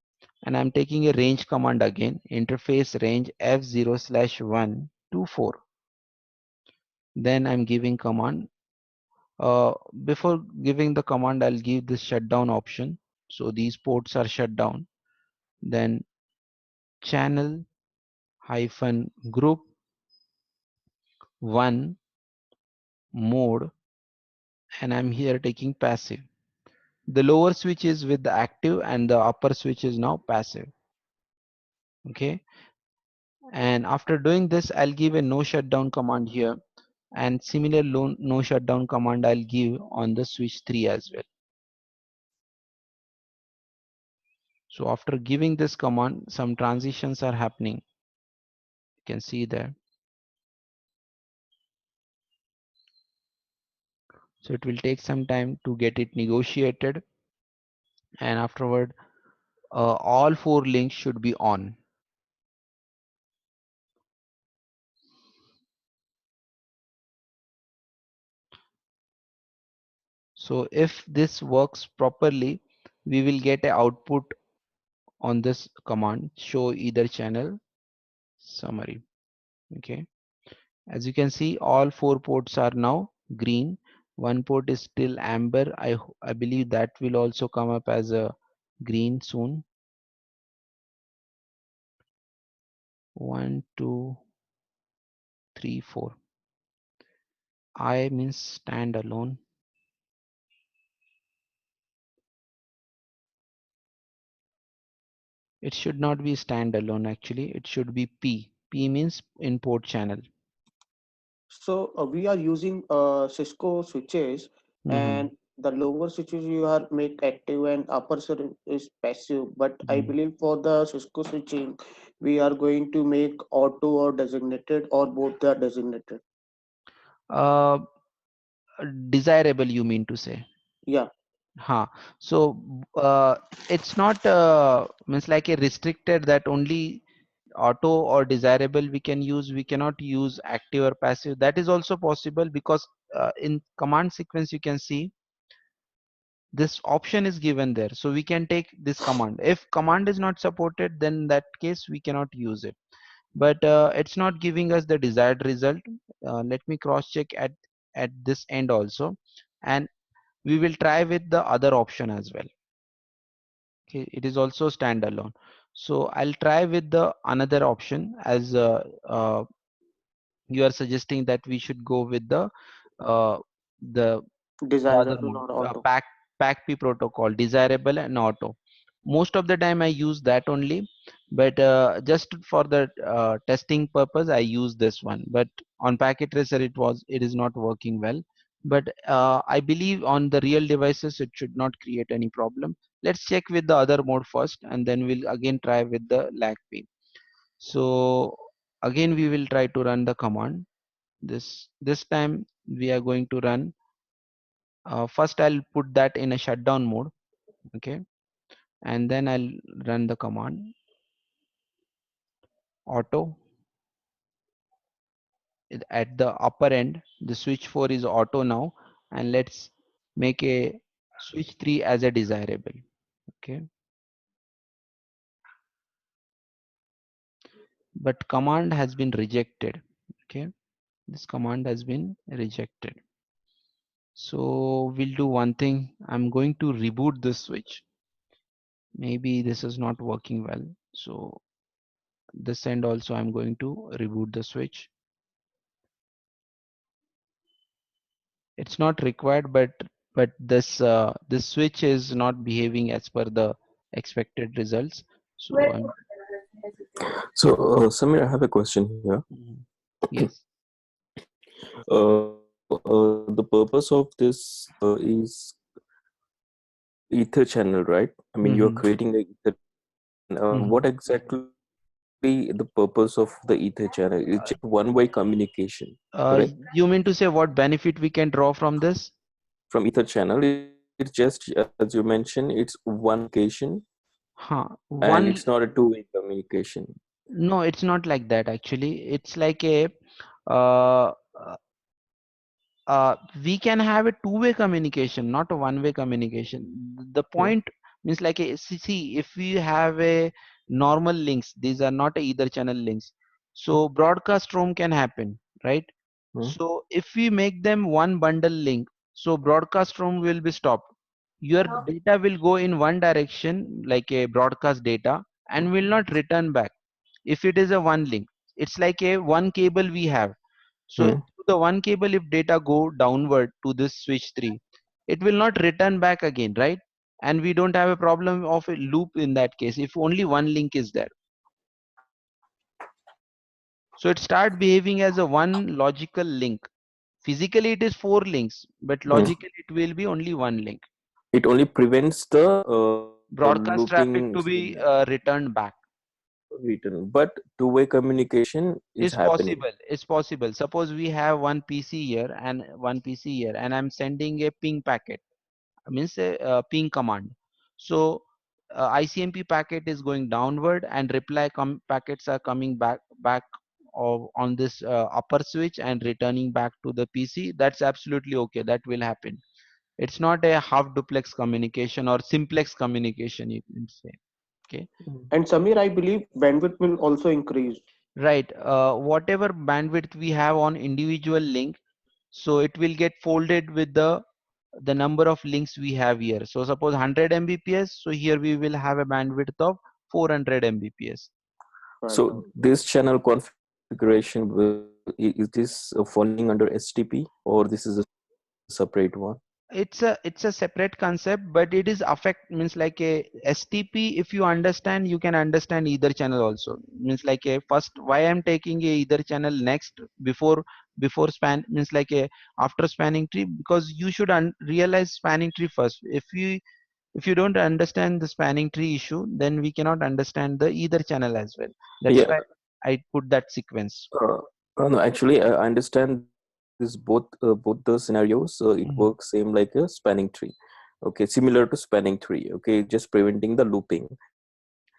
and I'm taking a range command again, interface range F0/124. Then I'm giving command. Before giving the command, I'll give this shutdown option. So these ports are shut down. Then channel hyphen group 1 mode, and I'm here taking passive. The lower switch is with the active and the upper switch is now passive. Okay. And after doing this, I'll give a no shutdown command here, and similar no shutdown command I'll give on the switch 3 as well. So after giving this command, some transitions are happening. You can see there. So it will take some time to get it negotiated, and afterward, all 4 links should be on. So if this works properly, we will get a output on this command, show either channel summary. Okay. As you can see, all 4 ports are now green. One port is still amber. I believe that will also come up as a green soon. 1, 2, 3, 4. I means standalone. It should not be standalone actually. It should be P. P means input channel. So we are using Cisco switches, Mm-hmm. and the lower switches you are make active and upper is passive. But I believe for the Cisco switching, we are going to make auto or designated, or both are designated. Uh, Desirable, you mean to say? Yeah. Huh. So it's not means like a restricted that only auto or desirable we can use. We cannot use active or passive. That is also possible because in command sequence you can see this option is given there. So we can take this command. If command is not supported, then in that case we cannot use it. But it's not giving us the desired result. Let me cross check at this end also, and we will try with the other option as well. Okay, it is also standalone. So I'll try with the another option as you are suggesting that we should go with uh, the the other Desirable mode, or auto. pack P protocol, desirable and auto. Most of the time I use that only, but just for the testing purpose I use this one. But on packet tracer it is not working well. But I believe on the real devices it should not create any problem. Let's check with the other mode first, and then we'll again try with the lag P. So again we will try to run the command. This time we are going to run, first I'll put that in a shutdown mode. Okay, and then I'll run the command auto. At the upper end the switch 4 is auto now, and let's make a switch 3 as a desirable. Okay, but command has been rejected. Okay, this command has been rejected. So we'll do one thing. I'm going to reboot this switch. Maybe this is not working well. So this end also I'm going to reboot the switch. It's not required, but this switch is not behaving as per the expected results. So I'm So, Samir, I have a question here. mhm. Yes. The purpose of this is ether channel, right? I mean, you're Hmm. creating the ether channel, and what Hmm. exactly the purpose of the ether channel? It's Uh, just one-way communication, correct? you mean to say what benefit we can draw from this? From ether channel, it's just as you mentioned, it's one communication, Huh. and One. it's not a two-way communication. No, it's not like that actually. It's like a uh, uh, we can have a two-way communication, not a one-way communication. The Hmm? point means like a, see, if we have a normal links, these are not a either channel links. So broadcast roam can happen, right? Hmm? So if we make them one bundle link, so broadcast roam will be stopped. your data will go in one direction like a broadcast data and will not return back. If it is a one link, it's like a one cable we have. So Hmm. through the one cable, if data go downward to this switch 3, it will not return back again, right? And we don't have a problem of a loop in that case if only one link is there. So it start behaving as a one logical link. Physically it is four links, but Hmm. logically it will be only one link. It only prevents the Broadcast looping traffic to signal be returned back. return, but two-way communication is Is happening. possible. It's possible. Suppose we have one PC here and one PC here, and I'm sending a ping packet, means a ping command. So ICMP packet is going downward and reply packets are coming back on this upper switch and returning back to the PC. That's absolutely okay. That will happen. It's not a half duplex communication or simplex communication, you can say. Okay. Mm. And Samir, I believe bandwidth will also increase. Right. Whatever bandwidth we have on individual link, so it will get folded with the number of links we have here. So suppose 100 Mbps, so here we will have a bandwidth of 400 Mbps. Right. So this channel configuration is this falling under STP, or this is a separate one? It's a separate concept, but it is affect means like a STP. If you understand, you can understand either channel also. Means like a first why I'm taking a either channel next before span means like a after spanning tree, because you should realize spanning tree first. If you don't understand the spanning tree issue, then we cannot understand the either channel as well. That's Yeah. why I put that sequence. No, actually, I understand this both the scenarios. It works Mhm. same like a spanning tree. Okay, similar to spanning tree. Okay, just preventing the looping.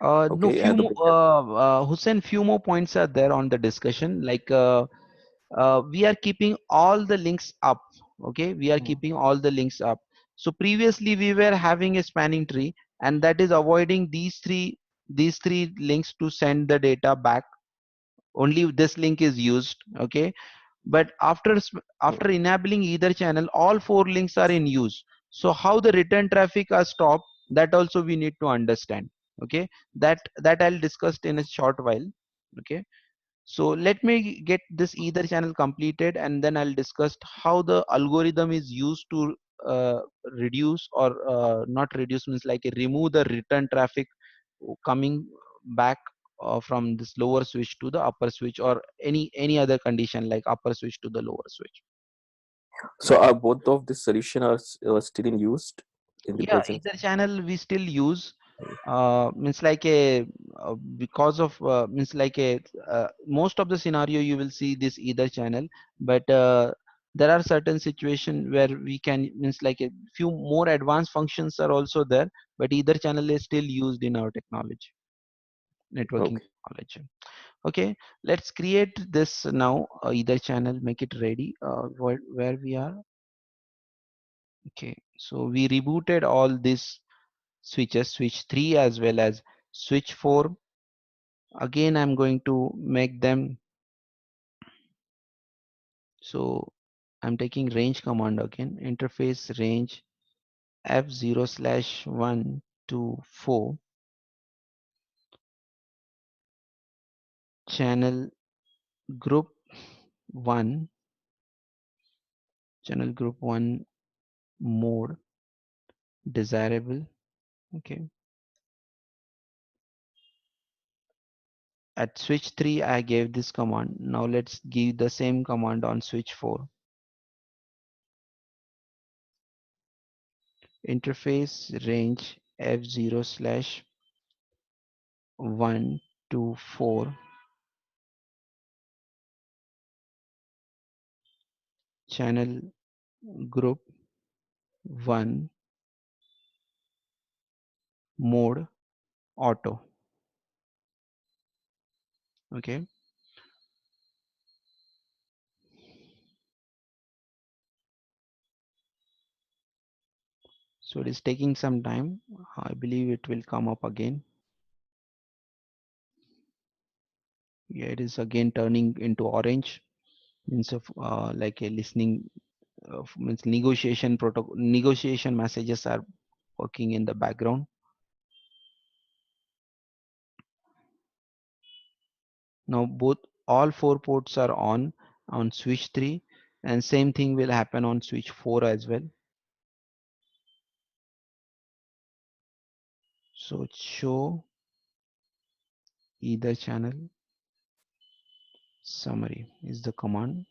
Okay, and the No, better. few more, Hussein, few more points are there on the discussion. Like we are keeping all the links up. Okay, we are Mm. keeping all the links up. So previously we were having a spanning tree, and that is avoiding these three links to send the data back. Only this link is used. Okay, but after enabling either channel, all four links are in use. So how the return traffic are stopped, that also we need to understand. Okay, that I'll discuss in a short while. Okay, so let me get this either channel completed, and then I'll discuss how the algorithm is used to uh, reduce or not reduce means like remove the return traffic coming back from this lower switch to the upper switch, or any other condition like upper switch to the lower switch. So are both of these solution are still in used in the Yeah, present? either channel we still use means like a because of means like a most of the scenario you will see this either channel, but there are certain situation where we can means like a few more advanced functions are also there, but either channel is still used in our technology, networking Okay. technology. Okay, let's create this now, either channel, make it ready, where we are. Okay, so we rebooted all these switches, switch 3 as well as switch 4. Again I'm going to make them. So I'm taking range command again, interface range f0/124, channel group 1, channel group 1 mode desirable. Okay, at switch 3 I gave this command. Now let's give the same command on switch 4. Interface range f0/124, channel group 1 mode auto. Okay, so it is taking some time. I believe it will come up again. Yeah, it is again turning into orange, means of like a listening means negotiation protocol, negotiation messages are working in the background. Now both all four ports are on switch 3, and same thing will happen on switch 4 as well. So show either channel summary is the command.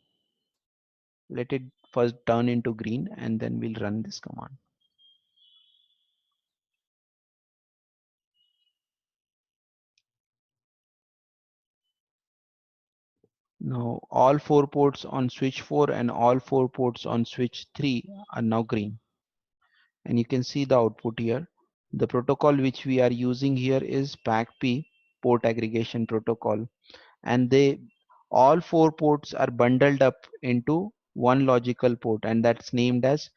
Let it first turn into green and then we'll run this command. Now all four ports on switch 4 and all four ports on switch 3 are now green, and you can see the output here. The protocol which we are using here is PACP, port aggregation protocol, and they all four ports are bundled up into one logical port, and that's named as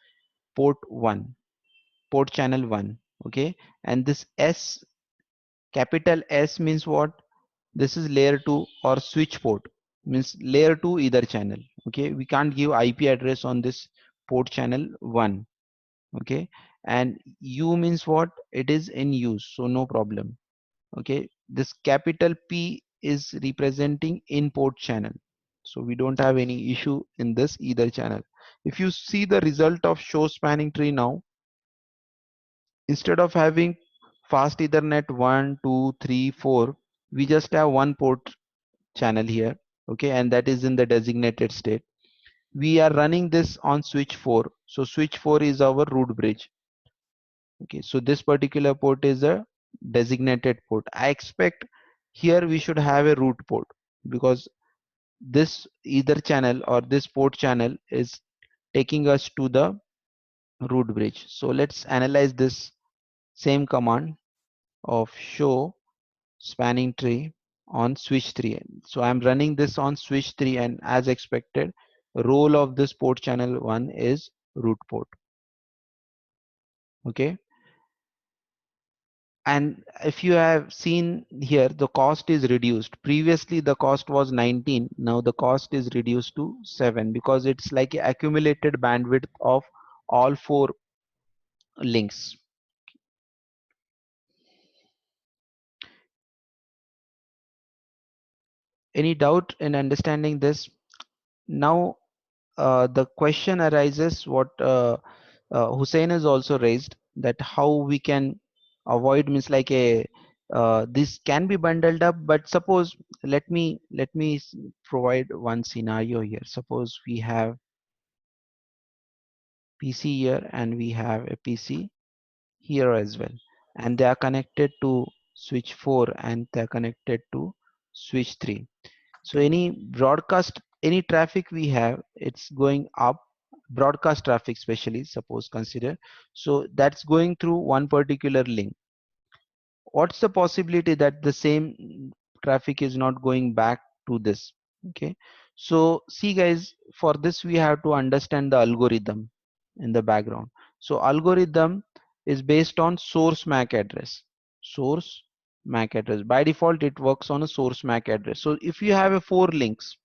port 1, port channel 1. Okay, and this S, capital S means what? This is layer 2 or switch port, means layer 2 either channel. Okay, we can't give IP address on this port channel 1. Okay, and U means what? It is in use, so no problem. Okay, this capital P is representing in port channel, so we don't have any issue in this either channel. If you see the result of show spanning tree now, instead of having fast ethernet 1 2 3 4, we just have one port channel here. Okay, and that is in the designated state. We are running this on switch 4, so switch 4 is our root bridge. Okay, so this particular port is a designated port. I expect here we should have a root port, because this either channel or this port channel is taking us to the root bridge. So let's analyze this same command of show spanning tree on switch 3. So I'm running this on switch 3, and as expected, role of this port channel 1 is root port. Okay, and if you have seen here, the cost is reduced. Previously the cost was 19, now the cost is reduced to 7, because it's like accumulated bandwidth of all four links. Any doubt in understanding this? Now the question arises, what Hussein has also raised, that how we can avoid, means like a this can be bundled up, but suppose, let me provide one scenario here. Suppose we have PC here and we have a PC here as well, and they are connected to switch 4 and they are connected to switch 3. So any broadcast, any traffic we have, it's going up, broadcast traffic especially, suppose consider. So that's going through one particular link. What's the possibility that the same traffic is not going back to this? Okay, so see guys, for this we have to understand the algorithm in the background. So algorithm is based on source MAC address. Source MAC address, by default it works on a source MAC address. So if you have a four links,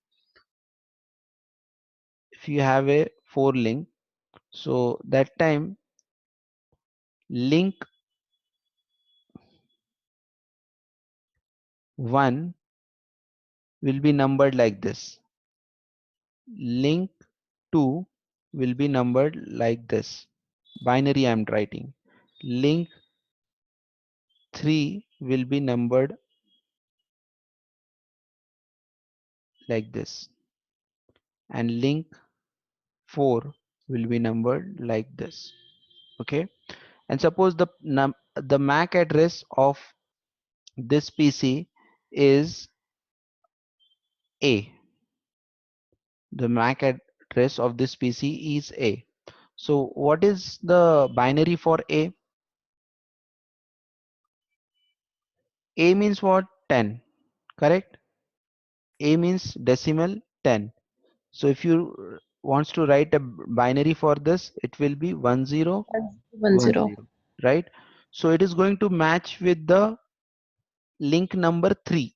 if you have a four link, so that time link 1 will be numbered like this, link 2 will be numbered like this, binary I'm writing, link 3 will be numbered like this, and link 4 will be numbered like this. Okay, and suppose the MAC address of this PC is A, the MAC address of this PC is A. So what is the binary for A? A means what? 10, correct? A means decimal 10. So if you wants to write a binary for this, it will be 10. 1010, right? So it is going to match with the link number 3,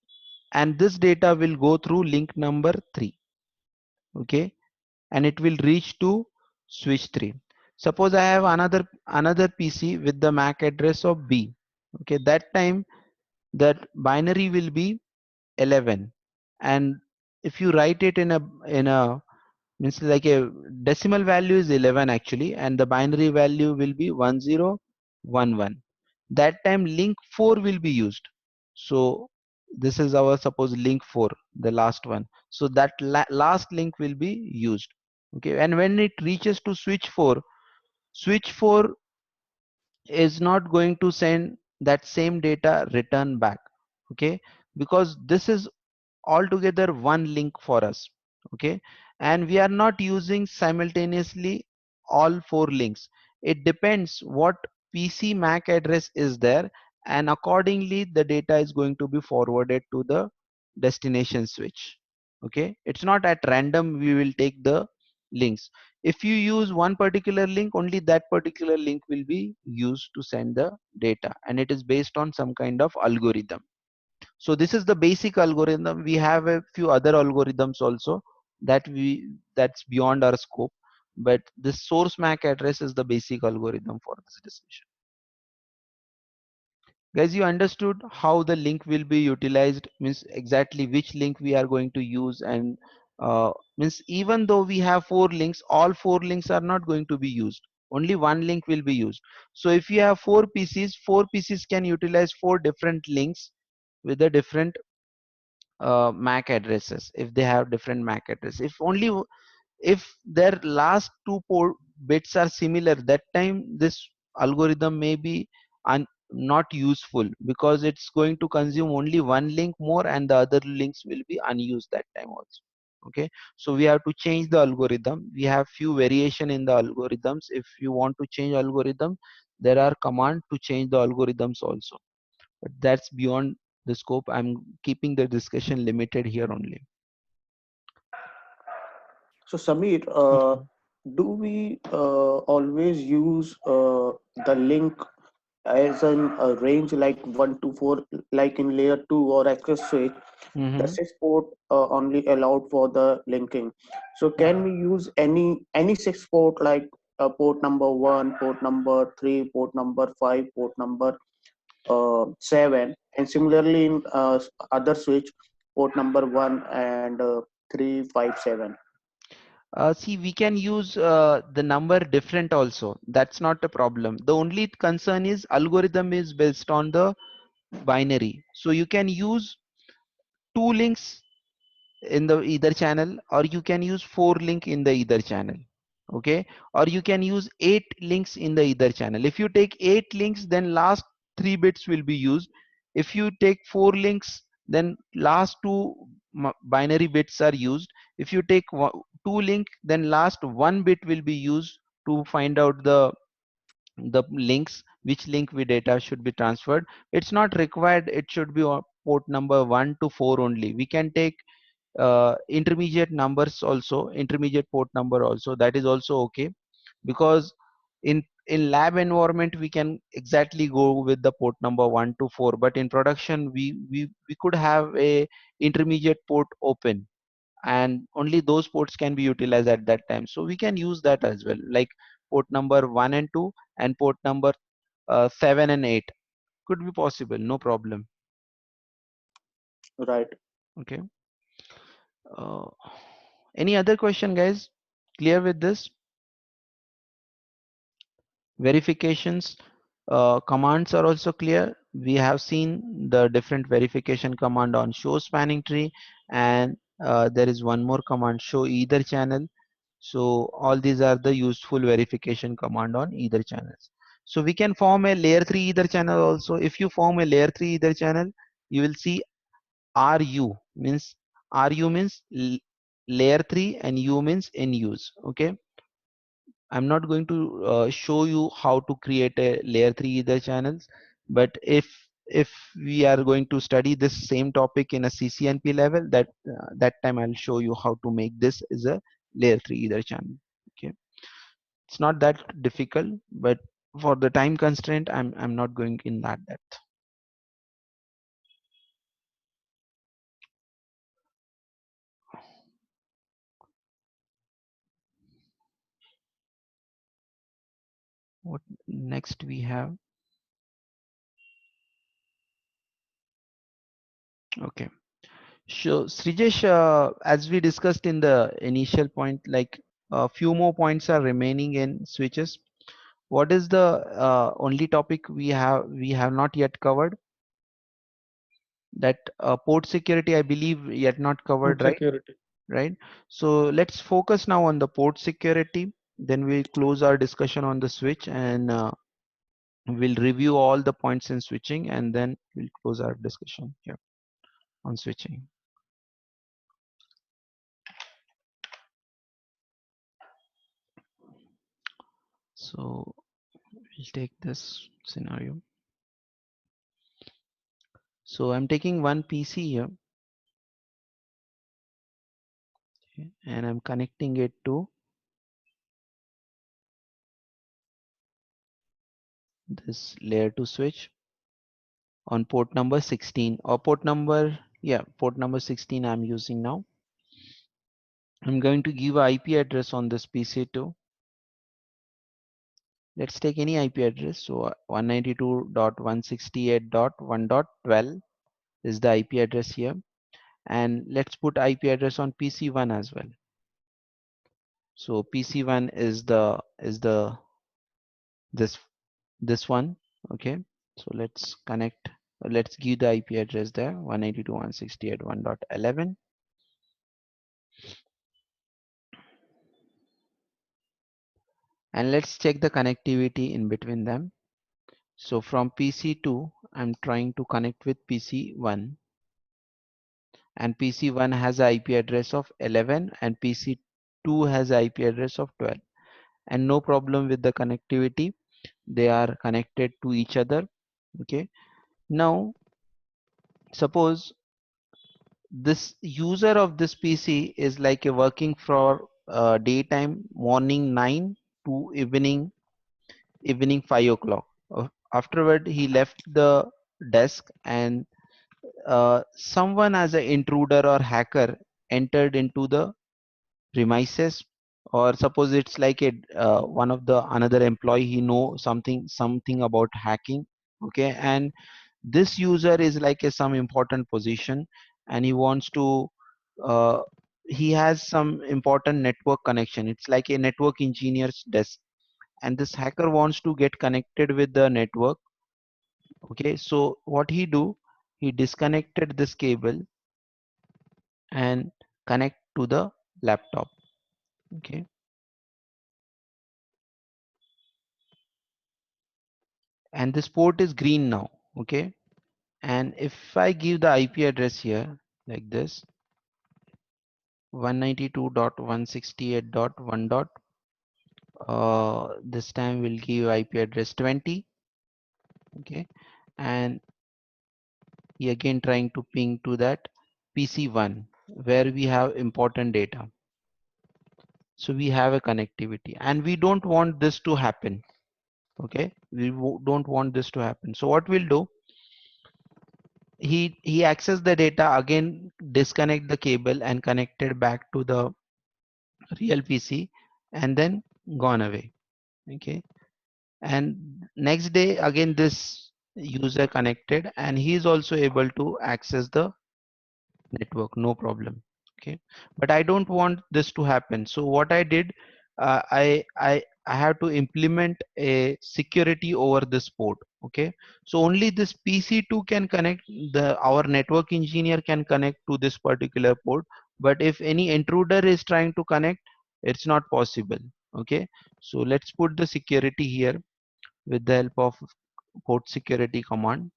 and this data will go through link number 3. Okay, and it will reach to switch 3. Suppose I have another PC with the MAC address of B. Okay, that time that binary will be 11, and if you write it in a means like a decimal value is 11 actually, and the binary value will be 1011. That time link 4 will be used. So this is our suppose link 4, the last one. So that last link will be used. Okay, and when it reaches to switch 4 is not going to send that same data return back. Okay, because this is altogether one link for us. Okay, and we are not using simultaneously all four links. It depends what PC MAC address is there, and accordingly the data is going to be forwarded to the destination switch. Okay, it's not at random we will take the links. If you use one particular link, only that particular link will be used to send the data, and it is based on some kind of algorithm. So this is the basic algorithm. We have a few other algorithms also that's beyond our scope, but this source MAC address is the basic algorithm for this decision. Guys, you understood how the link will be utilized, means exactly which link we are going to use, and means even though we have four links, all four links are not going to be used. Only one link will be used. So if you have four PCs can utilize four different links with the different MAC addresses. If they have different MAC address, if their last two port bits are similar, that time this algorithm may be not useful, because it's going to consume only one link more and the other links will be unused that time also. Okay, so we have to change the algorithm. We have few variation in the algorithms. If you want to change algorithm, there are command to change the algorithms also, but that's beyond the scope. I'm keeping the discussion limited here only. So Samir, Okay. do we always use the link as an range like 1 to 4, like in layer 2 or access switch? The Mm-hmm. 6 port only allowed for the linking. So can we use any 6 port, like port number 1, port number 3, port number 5, port number 7, and similarly in other switch, port number 1 and 3, 5, 7? See, we can use the number different also. That's not a problem. The only concern is algorithm is based on the binary. So you can use two links in the either channel, or you can use four link in the either channel. Okay, or you can use eight links in the either channel. If you take eight links, then last three bits will be used. If you take four links, then last two binary bits are used. If you take two link, then last one bit will be used to find out the links, which link with data should be transferred. It's not required it should be on port number 1 to 4 only. We can take intermediate numbers also, intermediate port number also, that is also okay, because in lab environment we can exactly go with the port number 1 to 4, but in production we could have a intermediate port open, and only those ports can be utilized at that time. So we can use that as well, like port number 1 and 2 and port number 7 and 8 could be possible, no problem. Right. Okay, uh, any other question, guys? Clear with this? Verifications commands are also clear. We have seen the different verification command on show spanning tree, and there is one more command, show either channel. So all these are the useful verification command on either channels. So we can form a layer 3 either channel also. If you form a layer 3 either channel, you will see RU means layer 3 and U means in use. Okay, I'm not going to show you how to create a layer 3 ether channels, but if we are going to study this same topic in a CCNP level, that time I'll show you how to make this as a layer 3 ether channel. Okay, it's not that difficult, but for the time constraint, I'm not going in that depth. What next we have? Okay. So Srijesh, as we discussed in the initial point, like a few more points are remaining in switches. What is the only topic we have not yet covered? That port security, I believe, yet not Port covered, right? security. Right. So let's focus now on the port security. Then we close our discussion on the switch, and we'll review all the points in switching, and then we'll close our discussion here on switching. So we'll take this scenario. So I'm taking one PC here, okay, and I'm connecting it to this layer 2 switch on port number 16, or port number, yeah, port number 16 I'm using now. I'm going to give a IP address on this PC too. Let's take any IP address. So 192.168.1.12 is the IP address here, and let's put IP address on PC1 as well. So PC1 is the this this one. Okay, so let's give the IP address there, 192.168.1.11, and let's check the connectivity in between them. So from PC2 I'm trying to connect with PC1, and PC1 has an IP address of 11 and PC2 has an IP address of 12, and no problem with the connectivity. They are connected to each other. Okay, now suppose this user of this PC is like a working for daytime, morning 9 to evening 5 o'clock. Afterward he left the desk, and someone as an intruder or hacker entered into the premises, or suppose it's like a one of the another employee, he know something about hacking. Okay, and this user is like a some important position, and he wants to uh, he has some important network connection. It's like a network engineer's desk, and this hacker wants to get connected with the network. Okay, so what he do, he disconnected this cable and connect to the laptop. Okay, and this port is green now. Okay, and if I give the IP address here like this, 192.168.1. This time we'll give IP address 20. Okay, and he again trying to ping to that PC1 where we have important data. So we have a connectivity, and we don't want this to happen. Okay, we don't want this to happen. So what we'll do, he access the data again, disconnect the cable and connected back to the real PC, and then gone away. Okay, and next day again this user connected, and he is also able to access the network, no problem. Okay, but I don't want this to happen. So what I did, I have to implement a security over this port. Okay, so only this PC2 can connect, the our network engineer can connect to this particular port, but if any intruder is trying to connect, it's not possible. Okay, so let's put the security here with the help of port security command.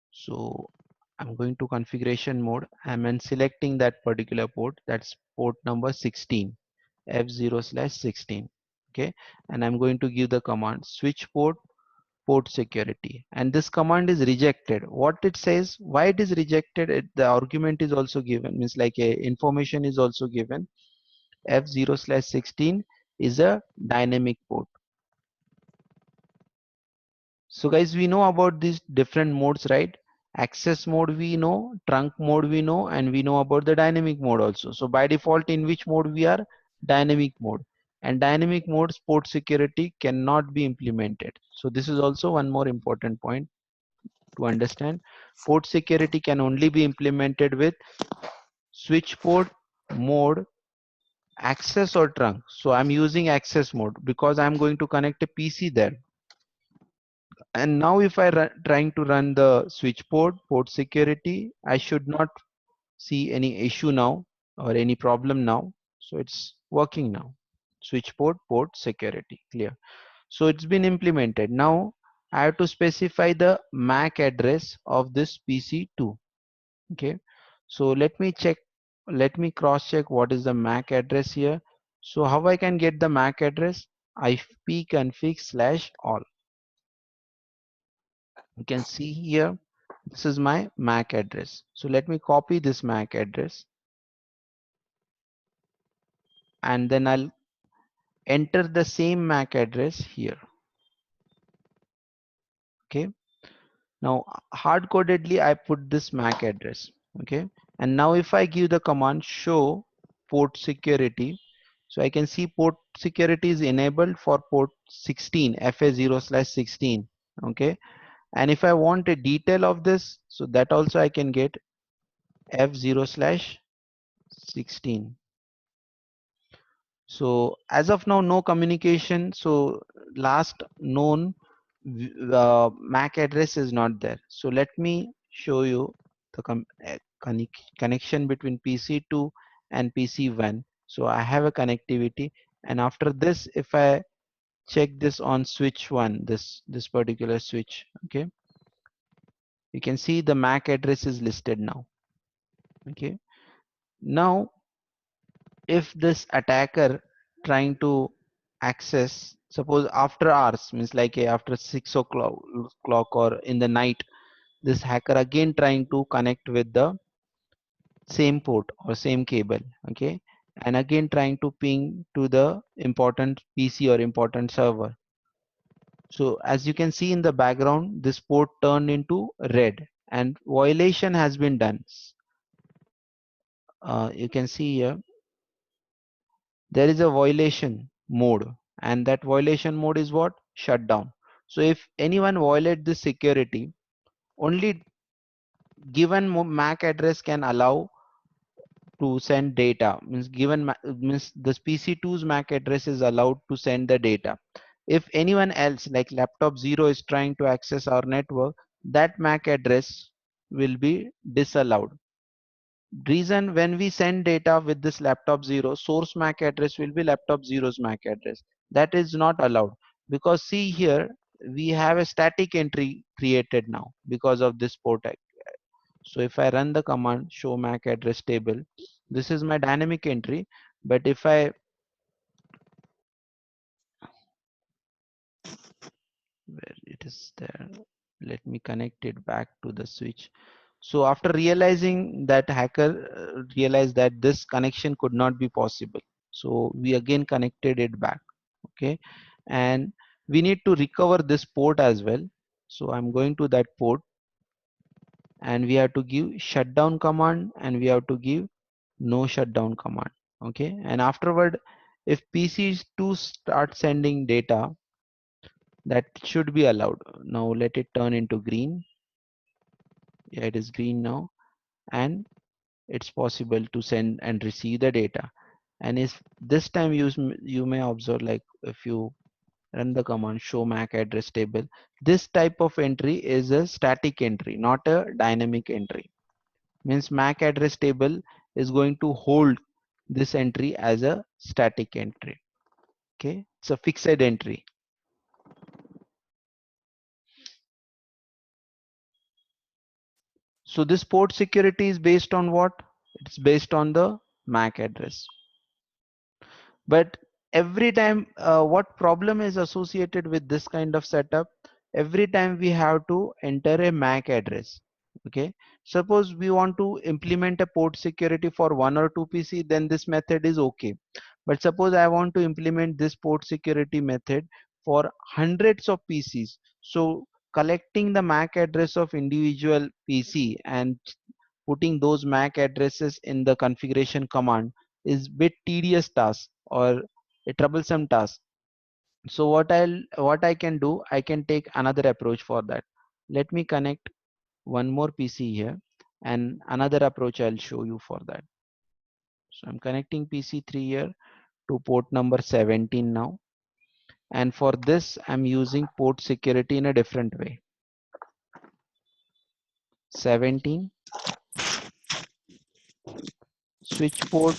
So I'm going to configuration mode. I'm in selecting that particular port. That's port number 16, F0/16. Okay, and I'm going to give the command switch port security, and this command is rejected. What it says, why it is rejected, the argument is also given, means like a information is also given. F0/16 is a dynamic port. So guys, we know about these different modes, right? Access mode we know, trunk mode we know, and we know about the dynamic mode also. So by default, in which mode we are? Dynamic mode. and dynamic mode port security cannot be implemented. So this is also one more important point to understand. Port security can only be implemented with switch port mode, access or trunk. So I'm using access mode because I'm going to connect a PC there. And now if I trying to run the switch port security, I should not see any issue now or any problem now. So it's working now. Switch port security, clear. So it's been implemented. Now I have to specify the MAC address of this PC2. Okay, so let me cross check what is the MAC address here. So how I can get the MAC address? ipconfig/all. You can see here, this is my MAC address. So let me copy this MAC address and then I'll enter the same MAC address here. Okay, now hard codedly I put this MAC address. Okay, and now if I give the command show port security, so I can see port security is enabled for port 16 FA0/16. Okay, and if I want a detail of this, so that also I can get F0/16. So as of now, no communication. So last known MAC address is not there. So let me show you the connection between PC2 and PC1. So I have a connectivity, and after this, if I check this on switch 1, this particular switch, okay, you can see the MAC address is listed now. Okay, now if this attacker trying to access, suppose after hours, means like after 6 o'clock or in the night, this hacker again trying to connect with the same port or same cable, okay, and again trying to ping to the important PC or important server. So as you can see in the background, this port turned into red and violation has been done. You can see here there is a violation mode, and that violation mode is what? Shutdown. So if anyone violate this security, only given MAC address can allow to send data, means means this PC2's MAC address is allowed to send the data. If anyone else like laptop 0 is trying to access our network, that MAC address will be disallowed. Reason, when we send data with this laptop 0, source MAC address will be laptop 0's MAC address. That is not allowed, because see here we have a static entry created now because of this port. So if I run the command show MAC address table, this is my dynamic entry. But if I, where it is there, let me connect it back to the switch. So after realizing that hacker realized that this connection could not be possible, so we again connected it back. Okay, and we need to recover this port as well. So I'm going to that port, and we have to give shutdown command, and we have to give no shutdown command. Okay, and afterward, if PC2 start sending data, that should be allowed. Now let it turn into green. Yeah, it is green now, and it's possible to send and receive the data. And if this time you may observe, like if you run the command show MAC address table, this type of entry is a static entry, not a dynamic entry. Means MAC address table is going to hold this entry as a static entry. Okay, it's a fixed entry. So this port security is based on what? It's based on the MAC address. But every time, what problem is associated with this kind of setup? Every time we have to enter a MAC address. Okay, suppose we want to implement a port security for 1 or 2 PC, then this method is okay. But suppose I want to implement this port security method for hundreds of PCs, so collecting the MAC address of individual PC and putting those MAC addresses in the configuration command is bit tedious task, or a troublesome task. So what I can do, I can take another approach for that. Let me connect one more PC here, and another approach I'll show you for that. So I'm connecting PC3 here to port number 17 now, and for this I'm using port security in a different way. 17 switch port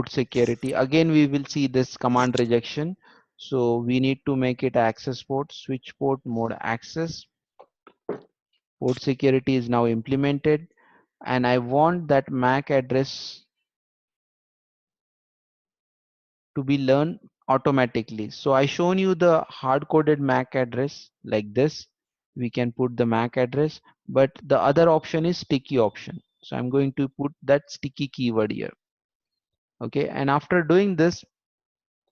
security. Again we will see this command rejection, so we need to make it access port. Switch port mode access. Port security is now implemented, and I want that MAC address to be learned automatically. So I shown you the hard coded MAC address like this. We can put the MAC address, but the other option is sticky option. So I'm going to put that sticky keyword here. Okay, and after doing this,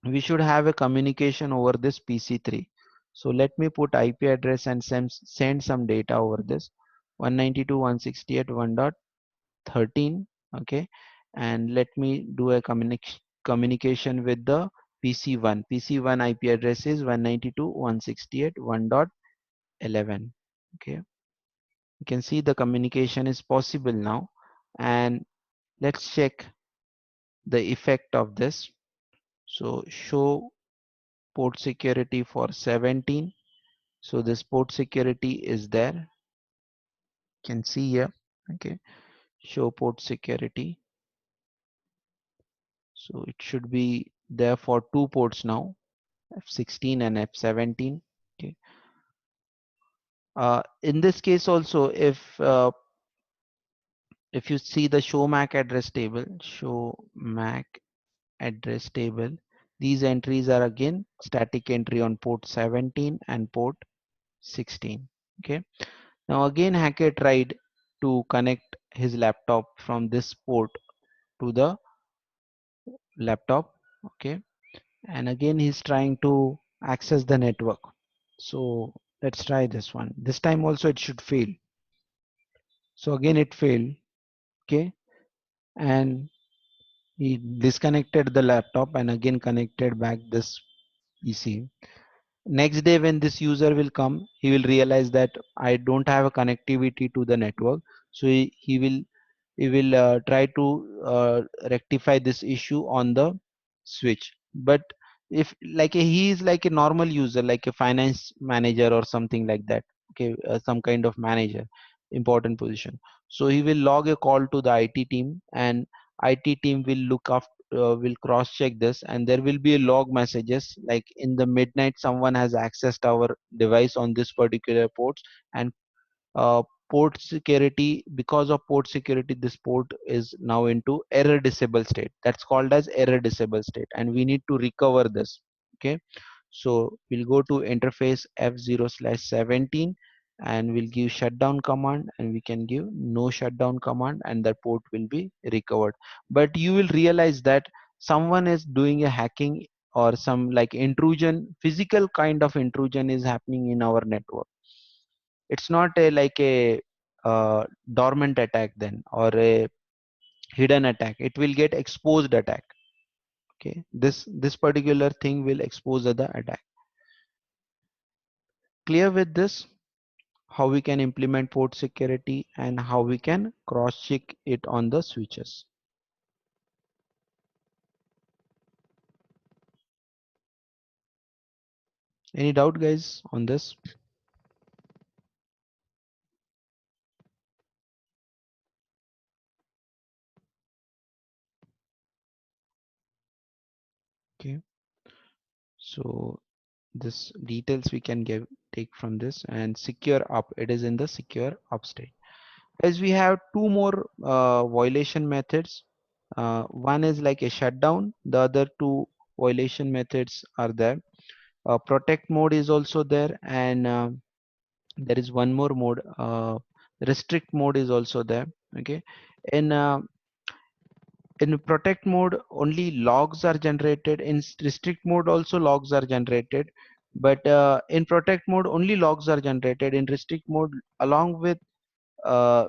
we should have a communication over this PC3. So let me put IP address and send some data over this 192.168.1.13. Okay, and let me do a communication with the PC1. PC1 IP address is 192.168.1.11. Okay, you can see the communication is possible now, and let's check the effect of this. So show port security for 17. So this port security is there, you can see here. Okay, show port security, so it should be there for two ports now, F16 and F17. Okay, in this case also, if you see the show MAC address table, these entries are again static entry on port 17 and port 16. Okay, now again hacker tried to connect his laptop from this port to the laptop. Okay, and again he's trying to access the network. So let's try this one. This time also it should fail. So again it failed. Okay, and he disconnected the laptop and again connected back this PC. Next day when this user will come, he will realize that I don't have a connectivity to the network. So he will try to rectify this issue on the switch. But if like he is like a normal user, like a finance manager or something like that, okay, some kind of manager, important position, so he will log a call to the IT team, and IT team will look after, will cross check this, and there will be a log messages like in the midnight someone has accessed our device on this particular ports. And uh, port security, because of port security, this port is now into error disable state. That's called as error disable state, and we need to recover this. Okay, so we'll go to interface F0/17, and we'll give shutdown command, and we can give no shutdown command, and that port will be recovered. But you will realize that someone is doing a hacking or some like intrusion, physical kind of intrusion is happening in our network. It's not a like a dormant attack then, or a hidden attack. It will get exposed attack. Okay, this particular thing will expose the attack. Clear with this, how we can implement port security and how we can cross check it on the switches. Any doubt guys on this? Okay, so this details we can take from this. And secure up, it is in the secure up state. As we have two more violation methods, one is like a shutdown, the other two violation methods are there. Protect mode is also there, and there is one more mode, restrict mode is also there. Okay, in in protect mode only logs are generated, in restrict mode also logs are generated, but in protect mode only logs are generated. In restrict mode, along with uh,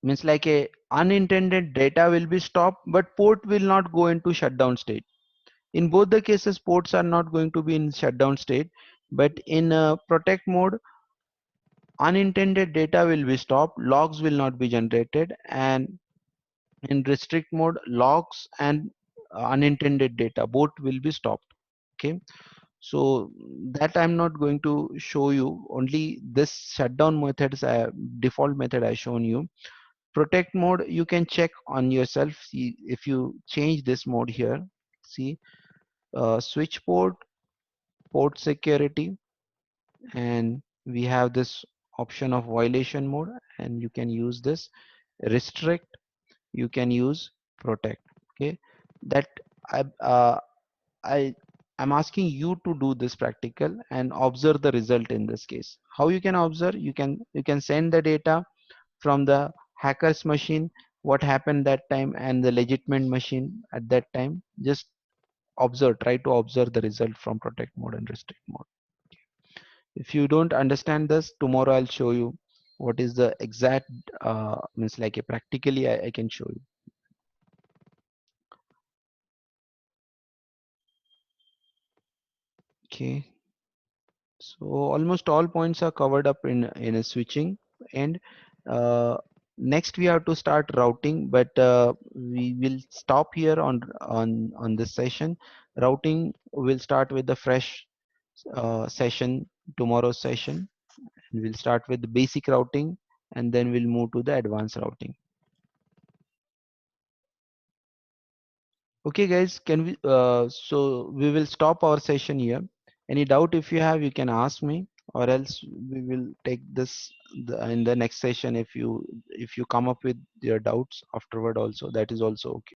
means like a unintended data will be stopped, but port will not go into shutdown state. In both the cases, ports are not going to be in shutdown state, but in protect mode, unintended data will be stopped, logs will not be generated, and in restrict mode, logs and unintended data both will be stopped. Okay, so that I'm not going to show you. Only this shutdown methods, default method I shown you. Protect mode, you can check on yourself. See, if you change this mode here, see, switch port, port security, and we have this option of violation mode, and you can use this. Restrict, you can use protect. Okay, that I uh, I I'm asking you to do this practical and observe the result in this case. How you can observe? You can send the data from the hacker's machine, what happened that time, and the legitimate machine at that time. Just observe, try to observe the result from protect mode and restrict mode. If you don't understand this, tomorrow I'll show you what is the exact means, like a practically I can show you. Okay, so almost all points are covered up in a switching, and uh, next we have to start routing, but we will stop here on this session. Routing will start with the fresh session, tomorrow's session. We'll start with the basic routing, and then we'll move to the advanced routing. Okay guys, can we so we will stop our session here. Any doubt if you have, you can ask me, or else we will take this in the next session. If you come up with your doubts afterward also, that is also okay.